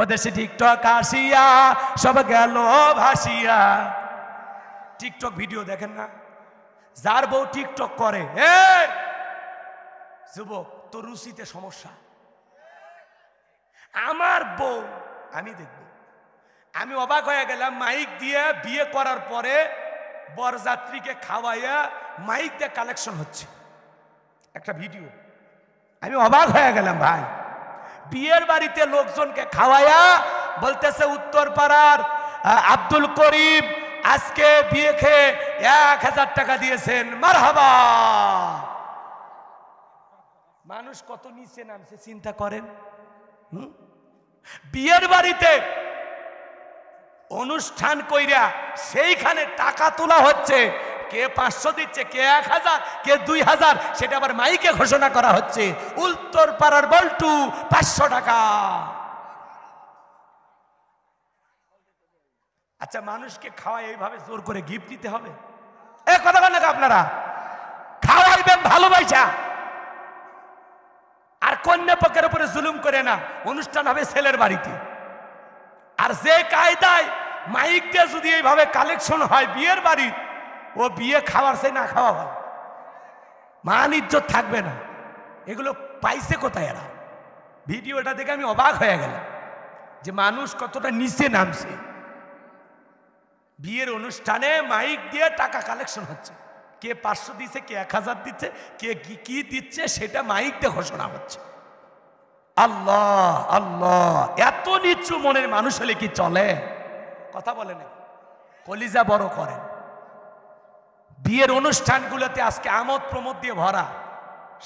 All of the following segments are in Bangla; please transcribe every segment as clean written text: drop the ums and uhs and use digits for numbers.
ওদেশে টিকটক আসিয়া সব গেল ভাসিয়া। টিকটক ভিডিও দেখেন না? যার বউ টিকটক করে, যুবক তোর রুচিতে সমস্যা। আমার বউ আমি দেখব, আমি অবাক হয়ে গেলাম। মাইক দিয়ে বিয়ে করার পরে বরযাত্রীকে খাওয়াইয়া মাইক দিয়ে কালেকশন হচ্ছে একটা ভিডিও। আমি অবাক হয়ে গেলাম ভাই। বিয়ের বাড়িতে লোকজনকে খাওয়াইয়া বলতেছে উত্তর পাড়ার আব্দুল করিম আজকে বিয়ে খেয়ে 1000 টাকা দিয়েছেন, মারহাবা। মানুষ কত নিচে নামছে চিন্তা করেন। বিয়ের বাড়িতে অনুষ্ঠান কইরা সেইখানে টাকা তোলা হচ্ছে, কে 500 দিচ্ছে, কে 1000, কে 2000, সেটা আবার মাইকে ঘোষণা করা হচ্ছে উত্তর পাড়ার বল্টু 500 টাকা। আচ্ছা, মানুষকে খাওয়াই এইভাবে জোর করে গিফট দিতে হবে? কথা বলেন না আপনারা? খাওয়াইবেন ভালোবাসা, আর কন্যা পক্ষের উপরে জুলুম করে না। অনুষ্ঠান হবে ছেলের বাড়িতে, আর যে কায়দায় মাইক দিয়ে যদি এইভাবে কালেকশন হয় বিয়ের বাড়ির, ও বিয়ে খাওয়ার সে না খাওয়া হয়, মান ইজ্জত থাকবে না। এগুলো পাইছে কোথায় এরা? ভিডিওটা দেখে আমি অবাক হয়ে গেলাম যে মানুষ কতটা নিচে নামছে। বিয়ের অনুষ্ঠানে মাইক দিয়ে টাকা কালেকশন হচ্ছে, কে 500 দিচ্ছে, কে 1000 দিচ্ছে, কে কি দিচ্ছে সেটা মাইক দিয়ে ঘোষণা হচ্ছে। আল্লাহ আল্লাহ, এত নিচু মনের মানুষ হলে কি চলে? কথা বলেন, কলিজা বড় করেন। বিয়ের অনুষ্ঠানগুলোতে আজকে আমোদ প্রমোদ দিয়ে ভরা।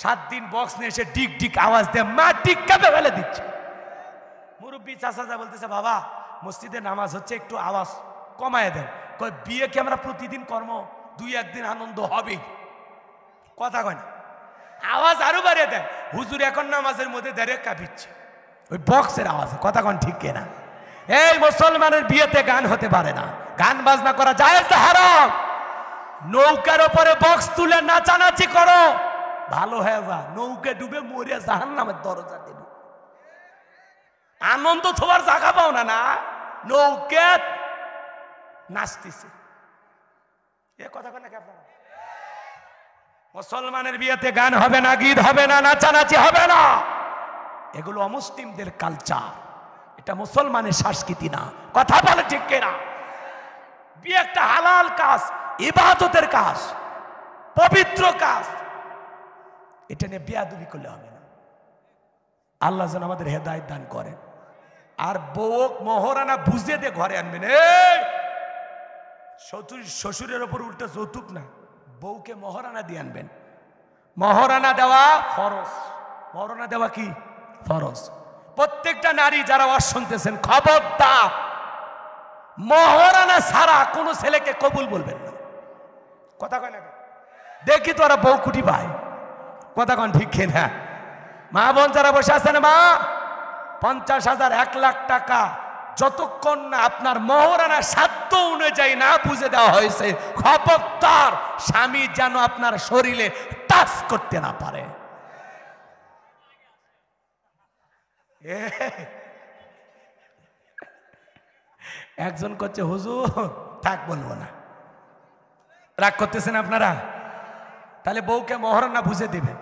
7 দিন বক্স নিয়ে এসে ডিক ডিক আওয়াজ দিয়ে মাটি কাঁপে ফেলে দিচ্ছে। মুরব্বী চাচা বলতেছে, বাবা মসজিদে নামাজ হচ্ছে, একটু আওয়াজ কমায় দেন। কয় বিয়ে কি আমরা প্রতিদিন কর্ম? 2-1 দিন আনন্দ হবে। কথা কয় না, আওয়াজ আরো বাড়িয়ে দেয়। হুজুর এখন নামাজের মধ্যে দাঁড়িয়ে কাঁপিচ্ছে ওই বক্সের আওয়াজে। কথা কন ঠিক কিনা? এই মুসলমানের বিয়েতে গান হতে পারে না, গান বাজনা করা জায়েজ না হারাম? নৌকার উপরে বক্স তুলে নাচানাচি করো, ভালো হয়ে যা, নৌকে ডুবে মরে জাহান্নামের দরজা দেব। আনন্দ তোমার জায়গা পাও না, না নৌকে নাচতেছে। এ কথা কয় নাকি আপনারা? মুসলমানের বিয়েতে গান হবে না, গীত হবে না, নাচানাচি হবে না। এগুলো অমুসলিমদের কালচার, এটা মুসলমানের সংস্কৃতি না। কথা বলে ঠিক কিনা? বিয়ে একটা হালাল কাজ, ইবাদতের কাজ, পবিত্র কাজ। এটা নিয়ে বেয়াদবি করলে হবে না। আল্লাহ যেন আমাদের হেদায়েত দান করেন। আর বউ মহারানা বুঝে দিয়ে ঘরে আনবেন। শ্বশুরের ওপর উল্টো যৌতুক না, বউকে মহারানা দিয়ে আনবেন। মহারানা দেওয়া ফরজ। মহারানা দেওয়া কি ফরজ? প্রত্যেকটা নারী যারা ওয়াজ শুনতেছেন, খবরদার, মহারানা ছাড়া কোনো ছেলেকে কবুল বলবেন না। কথা কয় না? দেখি তো ওরা বউ কুটি পায়। কথা কন ঠিক কিনা? মা বোন যারা বসে আছেন, মা 50,000 1 লাখ টাকা যতক্ষণ না আপনার মহারানা সাধ্য অনুযায়ী না বুঝে দেওয়া হয়েছে, খবরদার স্বামী যেন আপনার শরীরে টাচ করতে না পারে। একজন করছে, হুজুর থাক বলবো না। রাগ করতেছেন আপনারা? তাহলে বউকে মহারানা বুঝে দিবেন।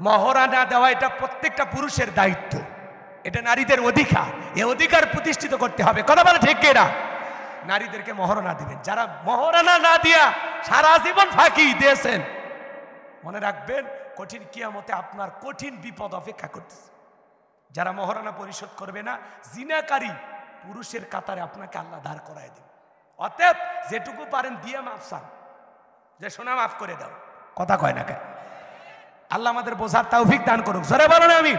মহারানা দেওয়া এটা প্রত্যেকটা পুরুষের দায়িত্ব, এটা নারীদের অধিকার। এই অধিকার প্রতিষ্ঠিত করতে হবে। কথা বলে ঠিক কিনা? নারীদেরকে মহারানা দিবেন। যারা মহারানা না দিয়া সারা জীবন ফাঁকি দিয়েছেন, মনে রাখবেন কঠিন কিয়ামতে আপনার কঠিন বিপদ অপেক্ষা করতেছে। যারা মহারানা পরিশোধ করবে না, জিনাকারী পুরুষের কাতারে আপনাকে আল্লাহ দাঁড় করায় দেবে। অতএব যেটুকু পারেন দিয়ে মাফ চান, যে সোনা মাফ করে দাও। কথা কয় না কেন? আল্লাহ আমাদের বোঝার তৌফিক দান করুক। জোরে বলুন আমিন।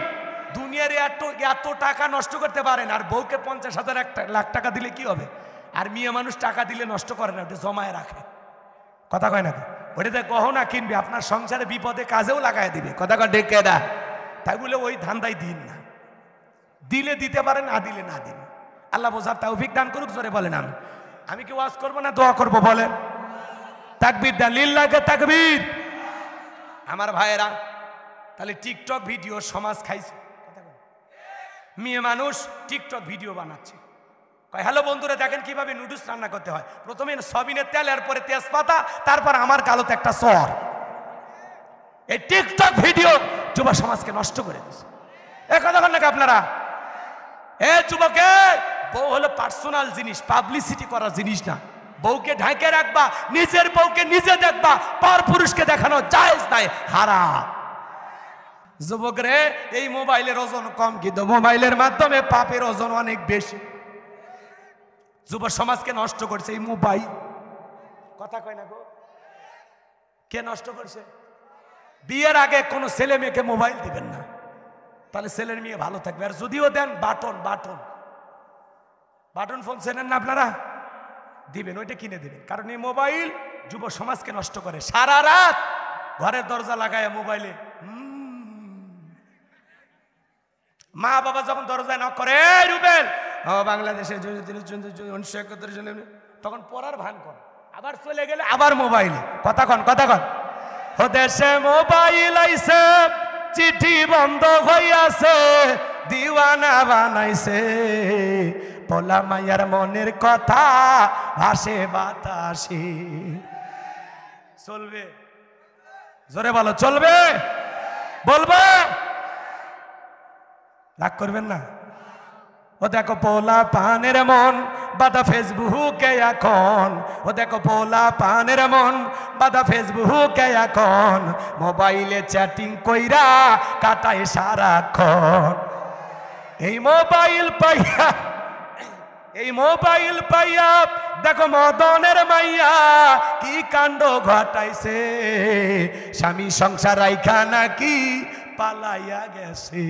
দুনিয়ার এত টাকা নষ্ট করতে পারেন, আর বউকে 50,000 1 লাখ টাকা দিলে কি হবে? আর মেয়ে মানুষ টাকা দিলে নষ্ট করে না, ওটা জমায় রাখে। কথা কয় না? ওটাতে গহনা কিনবে, আপনার সংসারে বিপদে কাজেও লাগাই দিবে। কথা কয় ডেকে দা। তাই বলে ওই ধান্দাই দিন না, দিলে দিতে পারেন, না দিলে না দিন। আল্লাহ বোঝার তৌফিক দান করুক। জোরে বলেন আমি। আমি কি ওয়াজ করবো না দোয়া করবো বলেন? তাকবীর দেন, লিল্লাহে তাকবীর। আমার ভাইয়েরা, তাহলে টিকটক ভিডিও সমাজ খাইছে। মেয়ে মানুষ টিকটক ভিডিও বানাচ্ছে, কয় হ্যালো বন্ধুরা দেখেন কিভাবে নুডলস রান্না করতে হয়, প্রথমে সয়াবিনের তেল, এরপরে তেজপাতা, তারপর আমার গালতে একটা সর। এই টিকটক ভিডিও যুব সমাজকে নষ্ট করে দিচ্ছে। এ কথা বলেন নাকি আপনারা? এ যুবকে, বউ হলো পার্সোনাল জিনিস, পাবলিসিটি করার জিনিস না। বউকে ঢাকে রাখবা, নিজের বউকে নিজে দেখবা, পর পুরুষকে দেখানো জায়েজ নাই, হারাম। যুবক রে, এই মোবাইলের ওজন কম, কিন্তু মোবাইলের মাধ্যমে পাপের ওজন অনেক বেশি। যুব সমাজকে নষ্ট করছে এই মোবাইল। কথা কয় না গো? কে নষ্ট করছে? বিয়ের আগে কোনো ছেলে মেয়েকে মোবাইল দিবেন না, তাহলে ছেলের মেয়ে ভালো থাকবে। আর যদিও দেন বাটন বাটন বাটন ফোন চেনেন না আপনারা, দিবেন, ওইটা কিনে দিবেন। কারণ এই মোবাইল যুব সমাজকে নষ্ট করে। সারা রাত ঘরের দরজা লাগায় মোবাইলে, মা বাবা যখন দরজায় নক করে, রুবেল বাংলাদেশে 1971 সালে, তখন পড়ার ভান কর, আবার চলে গেলে আবার মোবাইলে। কথা কন, কথা কন। ও দেশে মোবাইল আইছে, চিঠি বন্ধ হইয়াছে, দিওয়ানা বানাইছে, পোলা মাইয়ার মনের কথা ভাসে বাতাসে। চলবে? জোরে বলো, চলবে? বলবো? রাগ করবেন না। ও দেখো পোলা পানের মন বাদা ফেসবুকে এখন, ও দেখো পোলা পানের মন বাদা ফেসবুকে এখন, মোবাইলে চ্যাটিং কইরা কাটায় সারাক্ষণ। এই মোবাইল পাইয়া, এই মোবাইল পাইয়া দেখো মদনের মাইয়া কি কাণ্ড ঘটাইছে, স্বামী সংসার রাইখা নাকি পালাইয়া গেছে,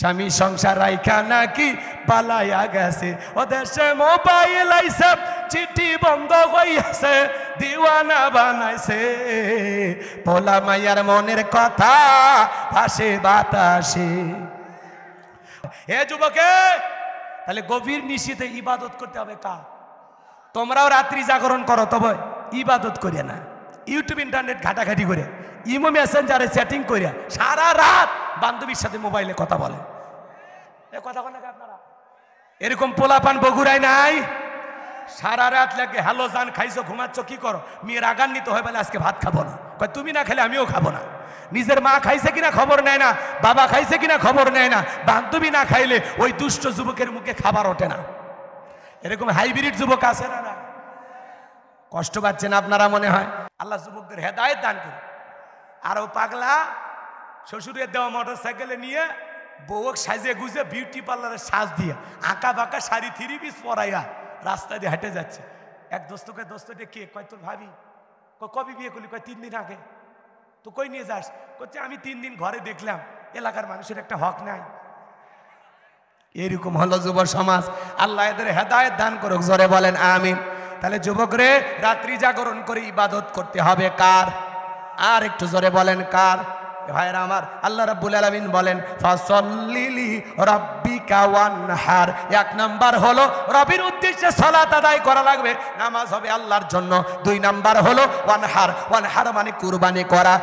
স্বামী সংসার রাইখা নাকি পালাইয়া গেছে। ও দেশে মোবাইল আইছে, চিঠি বন্ধ হইয়াছে, দিওয়ানা বানাইছে, পোলা মাইয়ার মনের কথা ভাসে বাতাসে। হে যুবকে, তাহলে গভীর নিশীথে ইবাদত করতে হবে কা? তোমরাও রাত্রি জাগরণ করো, তবে ইবাদত করিয়া না, ইউটিউব ইন্টারনেট ঘাটাঘাটি করে, ইমো মেসেঞ্জারে চ্যাটিং করিয়া সারা রাত বান্ধবীর সাথে মোবাইলে কথা বলে। এ কথা বলেন না আপনারা? এরকম পোলাপান বগুড়ায় নাই? সারা রাত লাগে হ্যালো জান খাইছো, ঘুমাচ্ছ, কি করো? মেয়ের আগান্বিত হয়ে বলে আজকে ভাত খাবো না। কয় তুমি না খেলে আমিও খাবো না। নিজের মা খাইছে কিনা খবর নেয় না, বাবা খাইছে কিনা খবর নেয় না, বান্ধবী না খাইলে ওই দুষ্ট যুবকের মুখে খাবার ওঠে না। এরকম হাইব্রিড যুবক আছে না? না, কষ্ট পাচ্ছেন আপনারা মনে হয়? আল্লাহ যুবকদের হেদায়েত দান করে। আর ও পাগলা শ্বশুরের দেওয়া মোটর সাইকেলে নিয়ে বউক সাজে গুজে বিউটি পার্লারের সাজ দিয়ে আঁকা বাঁকা শাড়ি 3 পিস পরাইয়া রাস্তা দিয়ে হেঁটে যাচ্ছে। এক দোস্তকে, দোস্তটা কে? কয় তোর ভাবি। কবে বিয়ে করলি? কয় 3 দিন আগে। তো কই নিয়ে যাস? করছে আমি 3 দিন ঘরে দেখলাম, এলাকার মানুষের একটা হক নাই। এরকম হলো যুব সমাজ। আল্লাহ এদের হেদায়েত দান করুক, জোরে বলেন আমিন। তাহলে যুবক রে, রাত্রি জাগরণ করে ইবাদত করতে হবে কার? আর একটু জোরে বলেন কার? ভাইরা আমার, আল্লাহ রাব্বুল আলামিন বলেন ফাসাল্লি রাব্বিকা ওয়ানহার। 1 নাম্বার হলো রবির উদ্দেশ্যে সালাত আদায় করা লাগবে, নামাজ হবে আল্লাহর জন্য। 2 নাম্বার হলো ওয়ানহার। ওয়ানহার মানে কুরবানি করা,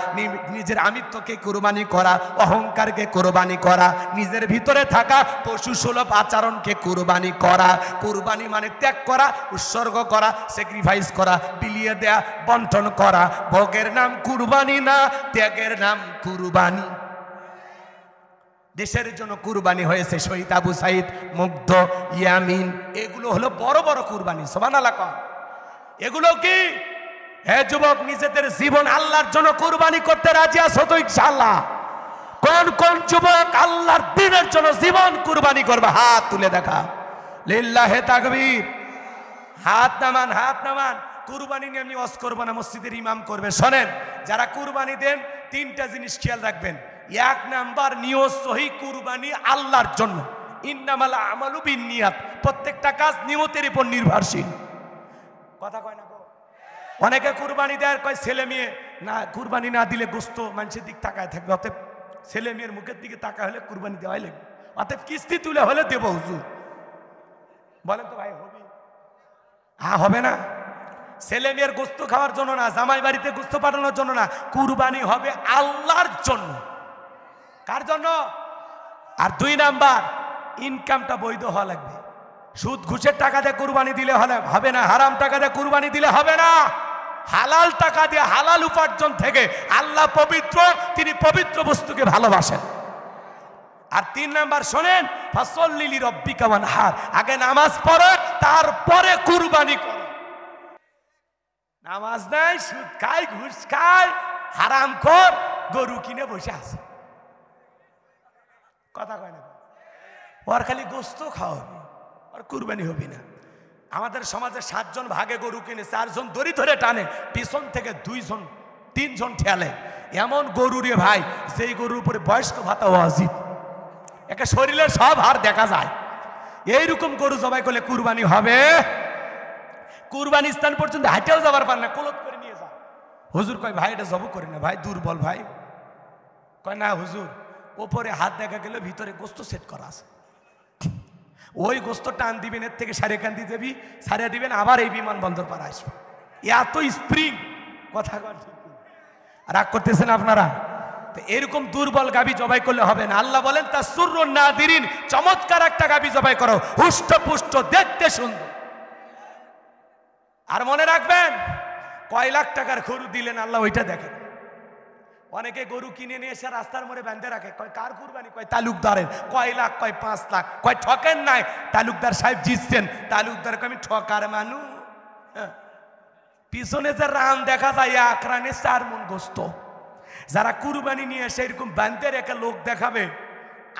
নিজের আমিত্বকে কুরবানি করা, অহংকারকে কুরবানি করা, নিজের ভিতরে থাকা পশু সুলভ আচরণকে কুরবানি করা। কুরবানি মানে ত্যাগ করা, উৎসর্গ করা, স্যাক্রিফাইস করা, বিলিয়ে দেয়া, বন্টন করা। ভোগের নাম কুরবানি না, ত্যাগের নাম কুরবানি। দেশের জন্য কুরবানি হয়েছে শহীদ আবু সাইদ, মুগ্ধ, ইয়ামিন, এগুলো হলো বড় বড় কুরবানি। সুবহানাল্লাহ। এগুলো কি? হে যুবক, নিজেদের জীবন আল্লাহর জন্য কুরবানি করতে রাজি আছো তো ইনশাআল্লাহ? কোন কোন যুবক আল্লাহর দ্বীনের জন্য জীবন কুরবানি করবে? হাত তুলে দেখা। লিল্লাহে তাকবীর। হাত নামান, হাত নামান। কুরবানি নিয়ে আমি ওয়াজ করব না, মসজিদের ইমাম করবে। শোনেন, যারা কুরবানি দেন 3টা জিনিস খেয়াল রাখবেন। 1 নাম্বার, নিয়ত সহি কুরবানি আল্লাহর জন্য। ইন্নামাল আমালু বিন্নিয়াত, প্রত্যেকটা কাজ নিয়তের উপর নির্ভরশীল। কথা কয় না গো? অনেকে কুরবানি দেয়, কয় ছেলে মেয়ে না, কুরবানি না দিলে গোস্ত মানুষের দিক তাকায় থাকবে, অতএব ছেলে মেয়ের মুখের দিকে তাকা হলে কুরবানি দেওয়াই লাগবে, অতএব কিস্তি তুলে হলে দেব হুজুর। বলেন তো ভাই, হবে? হ্যাঁ, হবে না। ছেলে মেয়ের গোস্ত খাওয়ার জন্য না, জামাই বাড়িতে গোস্ত পাঠানোর জন্য না, কুরবানি হবে আল্লাহর জন্য। কার জন্য? আর 2 নাম্বার ইনকামটা বৈধ হওয়া লাগবে। সুদ ঘুষের টাকা দিয়ে কুরবানি দিলে হবে না, হারাম টাকা দিয়ে কুরবানি দিলে হবে না। হালাল টাকা দিয়ে হালাল উপার্জন থেকে, আল্লাহ পবিত্র, তিনি পবিত্র বস্তুকে ভালোবাসেন। আর 3 নাম্বার শোনেন, ফাসল্লি লিরাব্বিকা ওয়ানহার, আগে নামাজ পড়ো তারপরে কুরবানি করো। নামাজ নাই, সুদ খায়, ঘুষ খায়, হারামখোর, গরু কিনে বসে আছে, কথা কয় না, ওর খালি গোস্ত খাওয়া হবে, আর কুরবানি হবে না। আমাদের সমাজে 7 জন ভাগে গরু কিনে, 4 জন দড়ি ধরে টানে, পিছন থেকে 2 জন 3 জন ঠেলে। এমন গরু রে ভাই, যেই গরুর উপরে বয়স্ক ভাতা ওয়াজিব, একে শরীরের সব হাড় দেখা যায়। এইরকম গরু জবাই করলে কুরবানি হবে? কুরবানি স্থান পর্যন্ত হাঁটেও যাবার পার না, কোলত করে নিয়ে যা। হুজুর কয় ভাই এটা জব করে না, ভাই দুর্বল ভাই। কয় না হুজুর, ওপরে হাত দেখা গেলে ভিতরে গোস্ত সেট করা আছে, ওই গোস্ত টান দিবেন, এর থেকে সারেকান্দি দেবি, সারিয়া দিবেন, আবার এই বিমানবন্দর পার আসবে। এত স্প্রিং, কথা কন ঠিক রাগ করতেছেন আপনারা? তো এরকম দুর্বল গাভী জবাই করলে হবে না। আল্লাহ বলেন তা সুরুন নাদিরিন, চমৎকার একটা গাভী জবাই করো, হুষ্ট পুষ্ট, দেখতে সুন্দর। আর মনে রাখবেন, কয় লাখ টাকার গরু দিলেন আল্লাহ ওইটা দেখেন। অনেকে গরু কিনে নিয়ে এসে রাস্তার মোড়ে বেঁধে রাখে, কয় কার কুরবানি, কয় তালুকদারের, কয় লাখ, কয় 5 লাখ, কয় ঠকেন নাই, তালুকদার সাহেব জিতছেন, তালুকদার কয় আমি ঠকার মানুষ। পিছনে যে রান দেখা যায়, 1 রানে 4 মণ গোস্ত। যারা কুরবানি নিয়ে এসে এরকম বেঁধে রেখে লোক দেখাবে,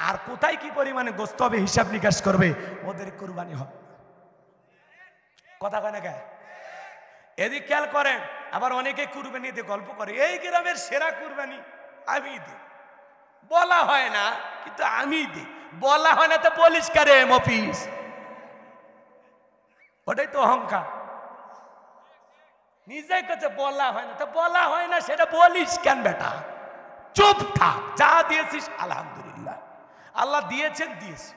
আর কোথায় কি পরিমাণে গোস্ত হবে হিসাব নিকাশ করবে, ওদের কুরবানি হবে। কথা কয় না কে? এদিক খেয়াল করেন। আবার অনেকে কুরবানি দিয়ে গল্প করে, এই গ্রামের সেরা কুরবানি আমি দিই, বলা হয় না কিন্তু আমি দিই। বলা হয় না তো বলিস কারে মফিস, ওটাই তো অহংকার। নিজেই কাছে বলা হয় না, তো বলা হয় না সেটা বলিস কেন বেটা? চুপ থাক, যা দিয়েছিস আলহামদুলিল্লাহ, আল্লাহ দিয়েছেন দিয়েছে।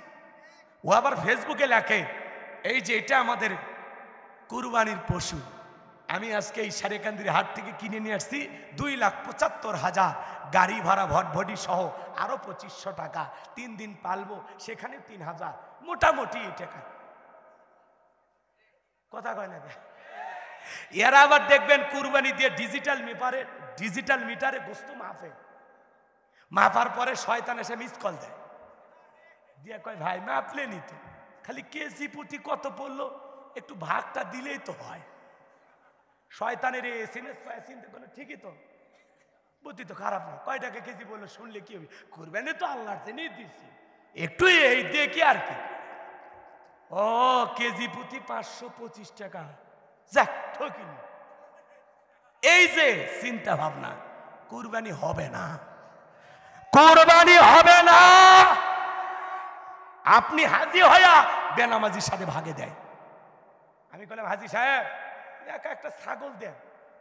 ও আবার ফেসবুকে লেখে, এই যে এটা আমাদের কুরবানির পশু, আমি আজকে এই সারেকান্দির হাট থেকে কিনে নিয়ে আসছি 2,75,000, গাড়ি ভাড়া ভটভটি সহ আরো 2500 টাকা, 3 দিন পালবো, সেখানে 3,000, মোটামুটি এই টাকা। কথা কয় না? এরা আবার দেখবেন কুরবানি দিয়ে ডিজিটাল মিটারে গোস্ত মাপে, মাপার পরে শয়তান এসে মিস কল দেয়, দিয়ে কয় ভাই মাপলেনি তো, খালি কেজি প্রতি কত পড়লো, একটু ভাগটা দিলেই তো হয়। শয়তানের এই এসএমএস চিন্তা করলো, ঠিকই তো, বুদ্ধি তো খারাপ না, কয় টাকা কেজি বললো, শুনলে কি হবে, কুরবানি তো আল্লাহর জন্যই দিচ্ছি, একটু এই দিয়ে কি আর কি। ও কেজি প্রতি 525 টাকা, যাক ঠকিনি। এই যে চিন্তা ভাবনা, কুরবানি হবে না, কুরবানি হবে না। আপনি হাজি হইয়া বেনামাজির সাথে ভাগে দেয়। আমি বললাম হাজি সাহেব একটা ছাগল দেন,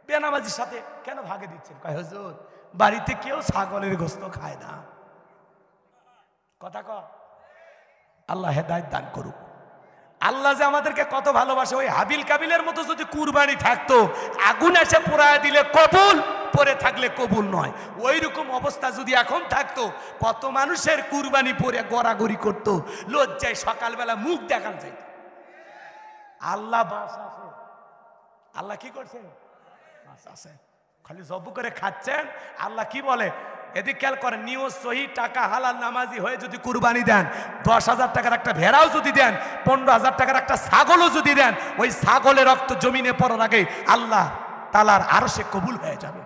বেনামাজির সাথে কেন ভাগে দিচ্ছেন? কয় হুজুর বাড়িতে কেউ ছাগলের গোস্ত খায় না। কথা কয়, আল্লাহ হেদায়েত দান করুক। আল্লাহ যে আমাদেরকে কত ভালোবাসে, ওই হাবিল কাবিলের মতো যদি কুরবানি থাকতো, আগুন এসে পোড়ায় দিলে কবুল, পরে থাকলে কবুল নয়, ওই রকম অবস্থা যদি এখন থাকতো, কত মানুষের কুরবানি পরে গড়াগড়ি করতো, লজ্জায় সকালবেলা মুখ দেখান যায়। আল্লাহ বাস আছে, আল্লাহ কি করছেন? বাস আছে, খালি জব্বু করে খাচ্ছেন। আল্লাহ কি বলে এদিক খেয়াল করেন, নিয়ত সহি, টাকা হালাল নামাজি হয়ে যদি কুরবানি দেন, 10,000 টাকার একটা ভেড়াও যদি দেন, 15,000 টাকার একটা ছাগলও যদি দেন, ওই ছাগলের রক্ত জমিনে পড়ার আগে আল্লাহ তাআলার আরশে কবুল হয়ে যাবে।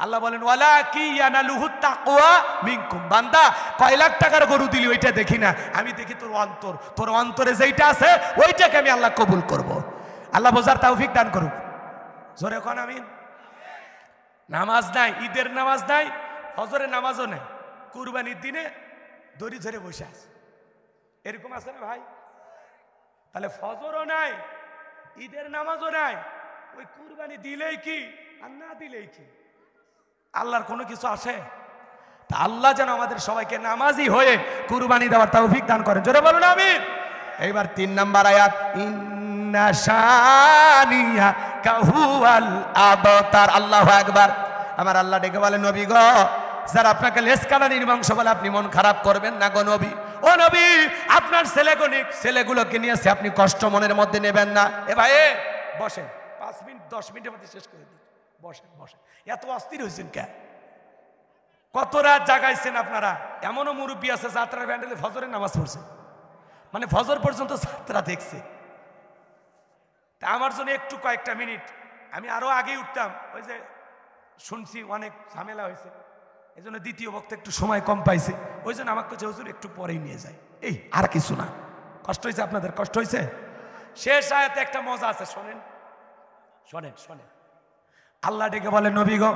আল্লাহ বলেন ওয়ালা কি ইয়ানালুহু তাকওয়া মিনকুম, বান্দা কয় লাখ টাকার গরু দিলি ওইটা দেখি না, আমি দেখি তোর অন্তর, তোর অন্তরে যেইটা আছে ওইটাকে আমি আল্লাহ কবুল করব। আল্লাহ বোঝার তৌফিক দান করুক, জোরে কোন আমিন। নামাজ নাই, ঈদের নামাজ নাই, ফজরের নামাজও নেই, কুরবানির দিনে দড়ি ধরে বসে আছে, এরকম আছে না ভাই? তাহলে ফজরও নাই, ঈদের নামাজও নাই, ওই কুরবানি দিলেই কি আর না দিলেই কি? আল্লাহর কোনো কিছু আসে? তা আল্লাহ যেন আমাদের সবাইকে নামাজি হয়ে কুরবানি দেওয়ার তৌফিক দান করেন, জোরে বলুন আমিন। এইবার 3 নাম্বার আয়াত, ইন্না শানিয়াকা হুয়াল আবতার। আল্লাহু আকবার। আমার আল্লাহ ডেকে বলেন নবী গো, যারা আপনাকে লেজ কাটা নির্বংশ বলে আপনি মন খারাপ করবেন না গো নবী। ও নবী, আপনার ছেলেগুলোকে নিয়ে আপনি কষ্ট মনের মধ্যে নেবেন না। এ ভাই বসেন, 5 মিনিট 10 মিনিটের মধ্যে শেষ করে দিন। বসেন বসেন, এত অস্থির হয়েছেন কে? কত রাত জাগাইছেন আপনারা? এমনও মুরব্বী আছে যাত্রার ব্যান্ডেলে ফজরের নামাজ পড়ছে, মানে ফজর পর্যন্ত যাত্রা দেখছে। তা আমার জন্য একটু কয়েকটা মিনিট, আমি আরো আগেই উঠতাম, ওই যে শুনছি অনেক ঝামেলা হয়েছে, এই জন্য দ্বিতীয় বক্তা একটু সময় কম পাইছে, ওই জন্য আমাকে কাছে হুজুর একটু পরেই নিয়ে যায়। এই আর কিছু না, কষ্ট হয়েছে আপনাদের, কষ্ট হয়েছে। শেষ আয়াতে একটা মজা আছে, শোনেন শোনেন শোনেন। আল্লাহ ডেকে বলে, নবী গো,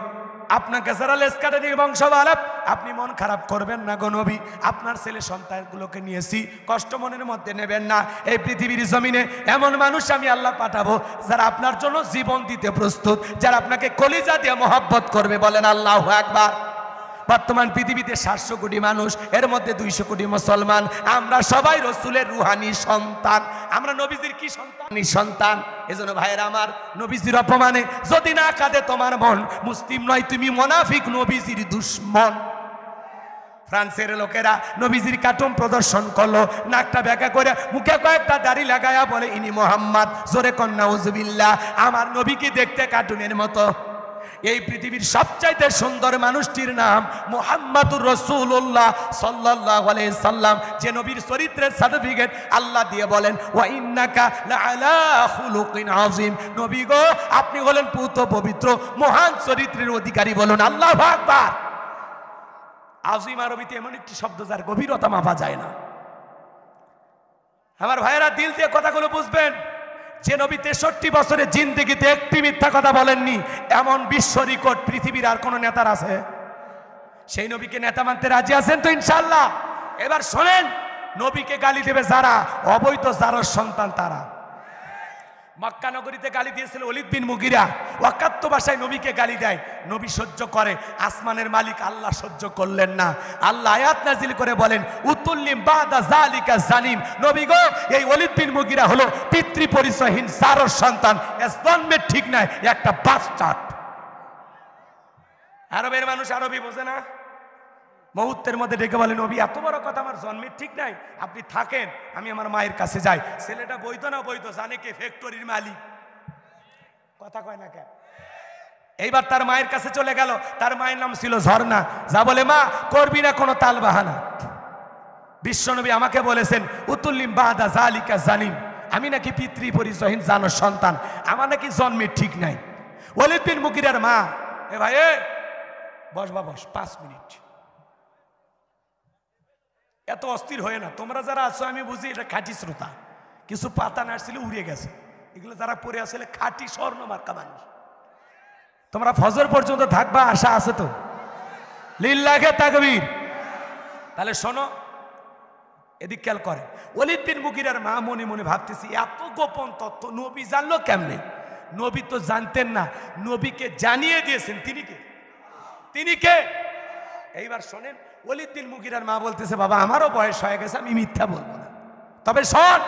আপনাকে যারা লেজ কাটে নির্বংশ বলে আপনি মন খারাপ করবেন না গো নবী। আপনার ছেলে সন্তানগুলোকে নিয়েছি, কষ্ট মনের মধ্যে নেবেন না। এই পৃথিবীর জমিনে এমন মানুষ আমি আল্লাহ পাঠাবো যারা আপনার জন্য জীবন দিতে প্রস্তুত, যারা আপনাকে কলিজা দিয়ে মহব্বত করবে। বলেন আল্লাহু আকবার। বর্তমান পৃথিবীতে 700 কোটি মানুষ, এর মধ্যে 200 কোটি মুসলমান। আমরা সবাই রসুলের রুহানি সন্তান, আমরা নবীজির কি সন্তান? সন্তান। এজন্য ভাইয়েরা আমার, নবীজির অপমানে যদি না কাঁদে তোমার মন, মুসলিম নয় তুমি মুনাফিক, নবীজির দুশমন। ফ্রান্সের লোকেরা নবীজির কার্টুন প্রদর্শন করলো, নাকটা ব্যাকা করে মুখে কয়েকটা দাড়ি লাগায়া বলে ইনি মোহাম্মদ। জোরে কন নাউজুবিল্লাহ। আমার নবীকে দেখতে কার্টুনের মতো। এই পৃথিবীর সবচাইতে সুন্দর মানুষটির নাম মুহাম্মাদুর রাসূলুল্লাহ সাল্লাল্লাহু আলাইহি সাল্লাম, যে নবীর চরিত্রের সার্টিফিকেট আল্লাহ দিয়ে বলেন ওয়া ইন্নাকা লাআলা খুলুকিন আযীম। নবী গো, আপনি হলেন পুত পবিত্র মহান চরিত্রের অধিকারী। বলুন আল্লাহু আকবার। আযীম আরবিতে এমন একটি শব্দ যার গভীরতা মাপা যায় না। আমার ভাইয়েরা, দিল দিয়ে কথাগুলো বুঝবেন। যে নবী 63 বছরের জিন্দেগিতে একটি মিথ্যা কথা বলেননি, এমন বিশ্ব রেকর্ড পৃথিবীর আর কোন নেতার আছে? সেই নবীকে নেতা মানতে রাজি আছেন তো ইনশাআল্লাহ? এবার শোনেন, নবীকে গালি দেবে যারা, অবৈধ যারা সন্তান তারা। মক্কা নগরীতে গালি দিয়েছিল ওলীদ বিন মুগীরা, ওয়াকাত্ত ভাষায় নবীকে গালি দেয়, নবী সহ্য করে, আসমানের মালিক আল্লাহ সহ্য করলেন না। আল্লাহ আয়াত নাজিল করে বলেন উতুল্লিম বাদা যালিকা জানিম। নবী গো, এই ওলীদ বিন মুগীরা হলো পিতৃ পরিচয়হীন জারর সন্তান, এর জন্মের ঠিক নাই, একটা বাস্টার্ড। আরবের মানুষ আরবি বোঝে না, মুহূর্তের মধ্যে ডেকে বলে নবী এত বড় কথা, আমার জন্মের ঠিক নাই, আপনি থাকেন, আমি আমার মায়ের কাছে যাই। ছেলেটা বৈধ না বৈধ জানে কে? ফ্যাক্টরির মালিক। কথা কয় না কেন? এইবার তার মায়ের কাছে চলে গেল, তার মায়ের নাম ছিল ঝর্ণা। যা বলে মা, করবি না কোনো তাল বাহানা। বিশ্বনবী আমাকে বলেছেন উতুল্লিম বাদা যালিকা জানিম, আমি নাকি পিতৃ পরিচয়হীন জানোর সন্তান, আমার নাকি জন্মের ঠিক নাই। ওলীদ বিন মুগীরার মা, এ ভাই বস বা বস, 5 মিনিট। এত অস্থির হয়ে না, তোমরা যারা আছো আমি বুঝি এটা খাঁটি শ্রোতা, কিছু পাতা নাড়ছিল উড়ে গেছে, এগুলো যারা পড়ে আসলে খাঁটি স্বর্ণ মার্কা মানুষ। তোমরা ফজর পর্যন্ত থাকবা, আশা আছে তো? লিল্লাহে তাকবীর। তাহলে শোনো, এদিক খেয়াল করে। ওলীদ বিন মুগীরার মা মনে মনে ভাবতেছি এত গোপন তথ্য নবী জানলো কেমনে? নবী তো জানতেন না, নবীকে জানিয়ে দিয়েছেন। তিনি কে? তিনি কে? এইবার শোনেন, ওলীদ বিন মুগীরার মা বলতেছে বাবা আমারও বয়স হয়ে গেছে, আমি মিথ্যা বলবো না, তবে শোন,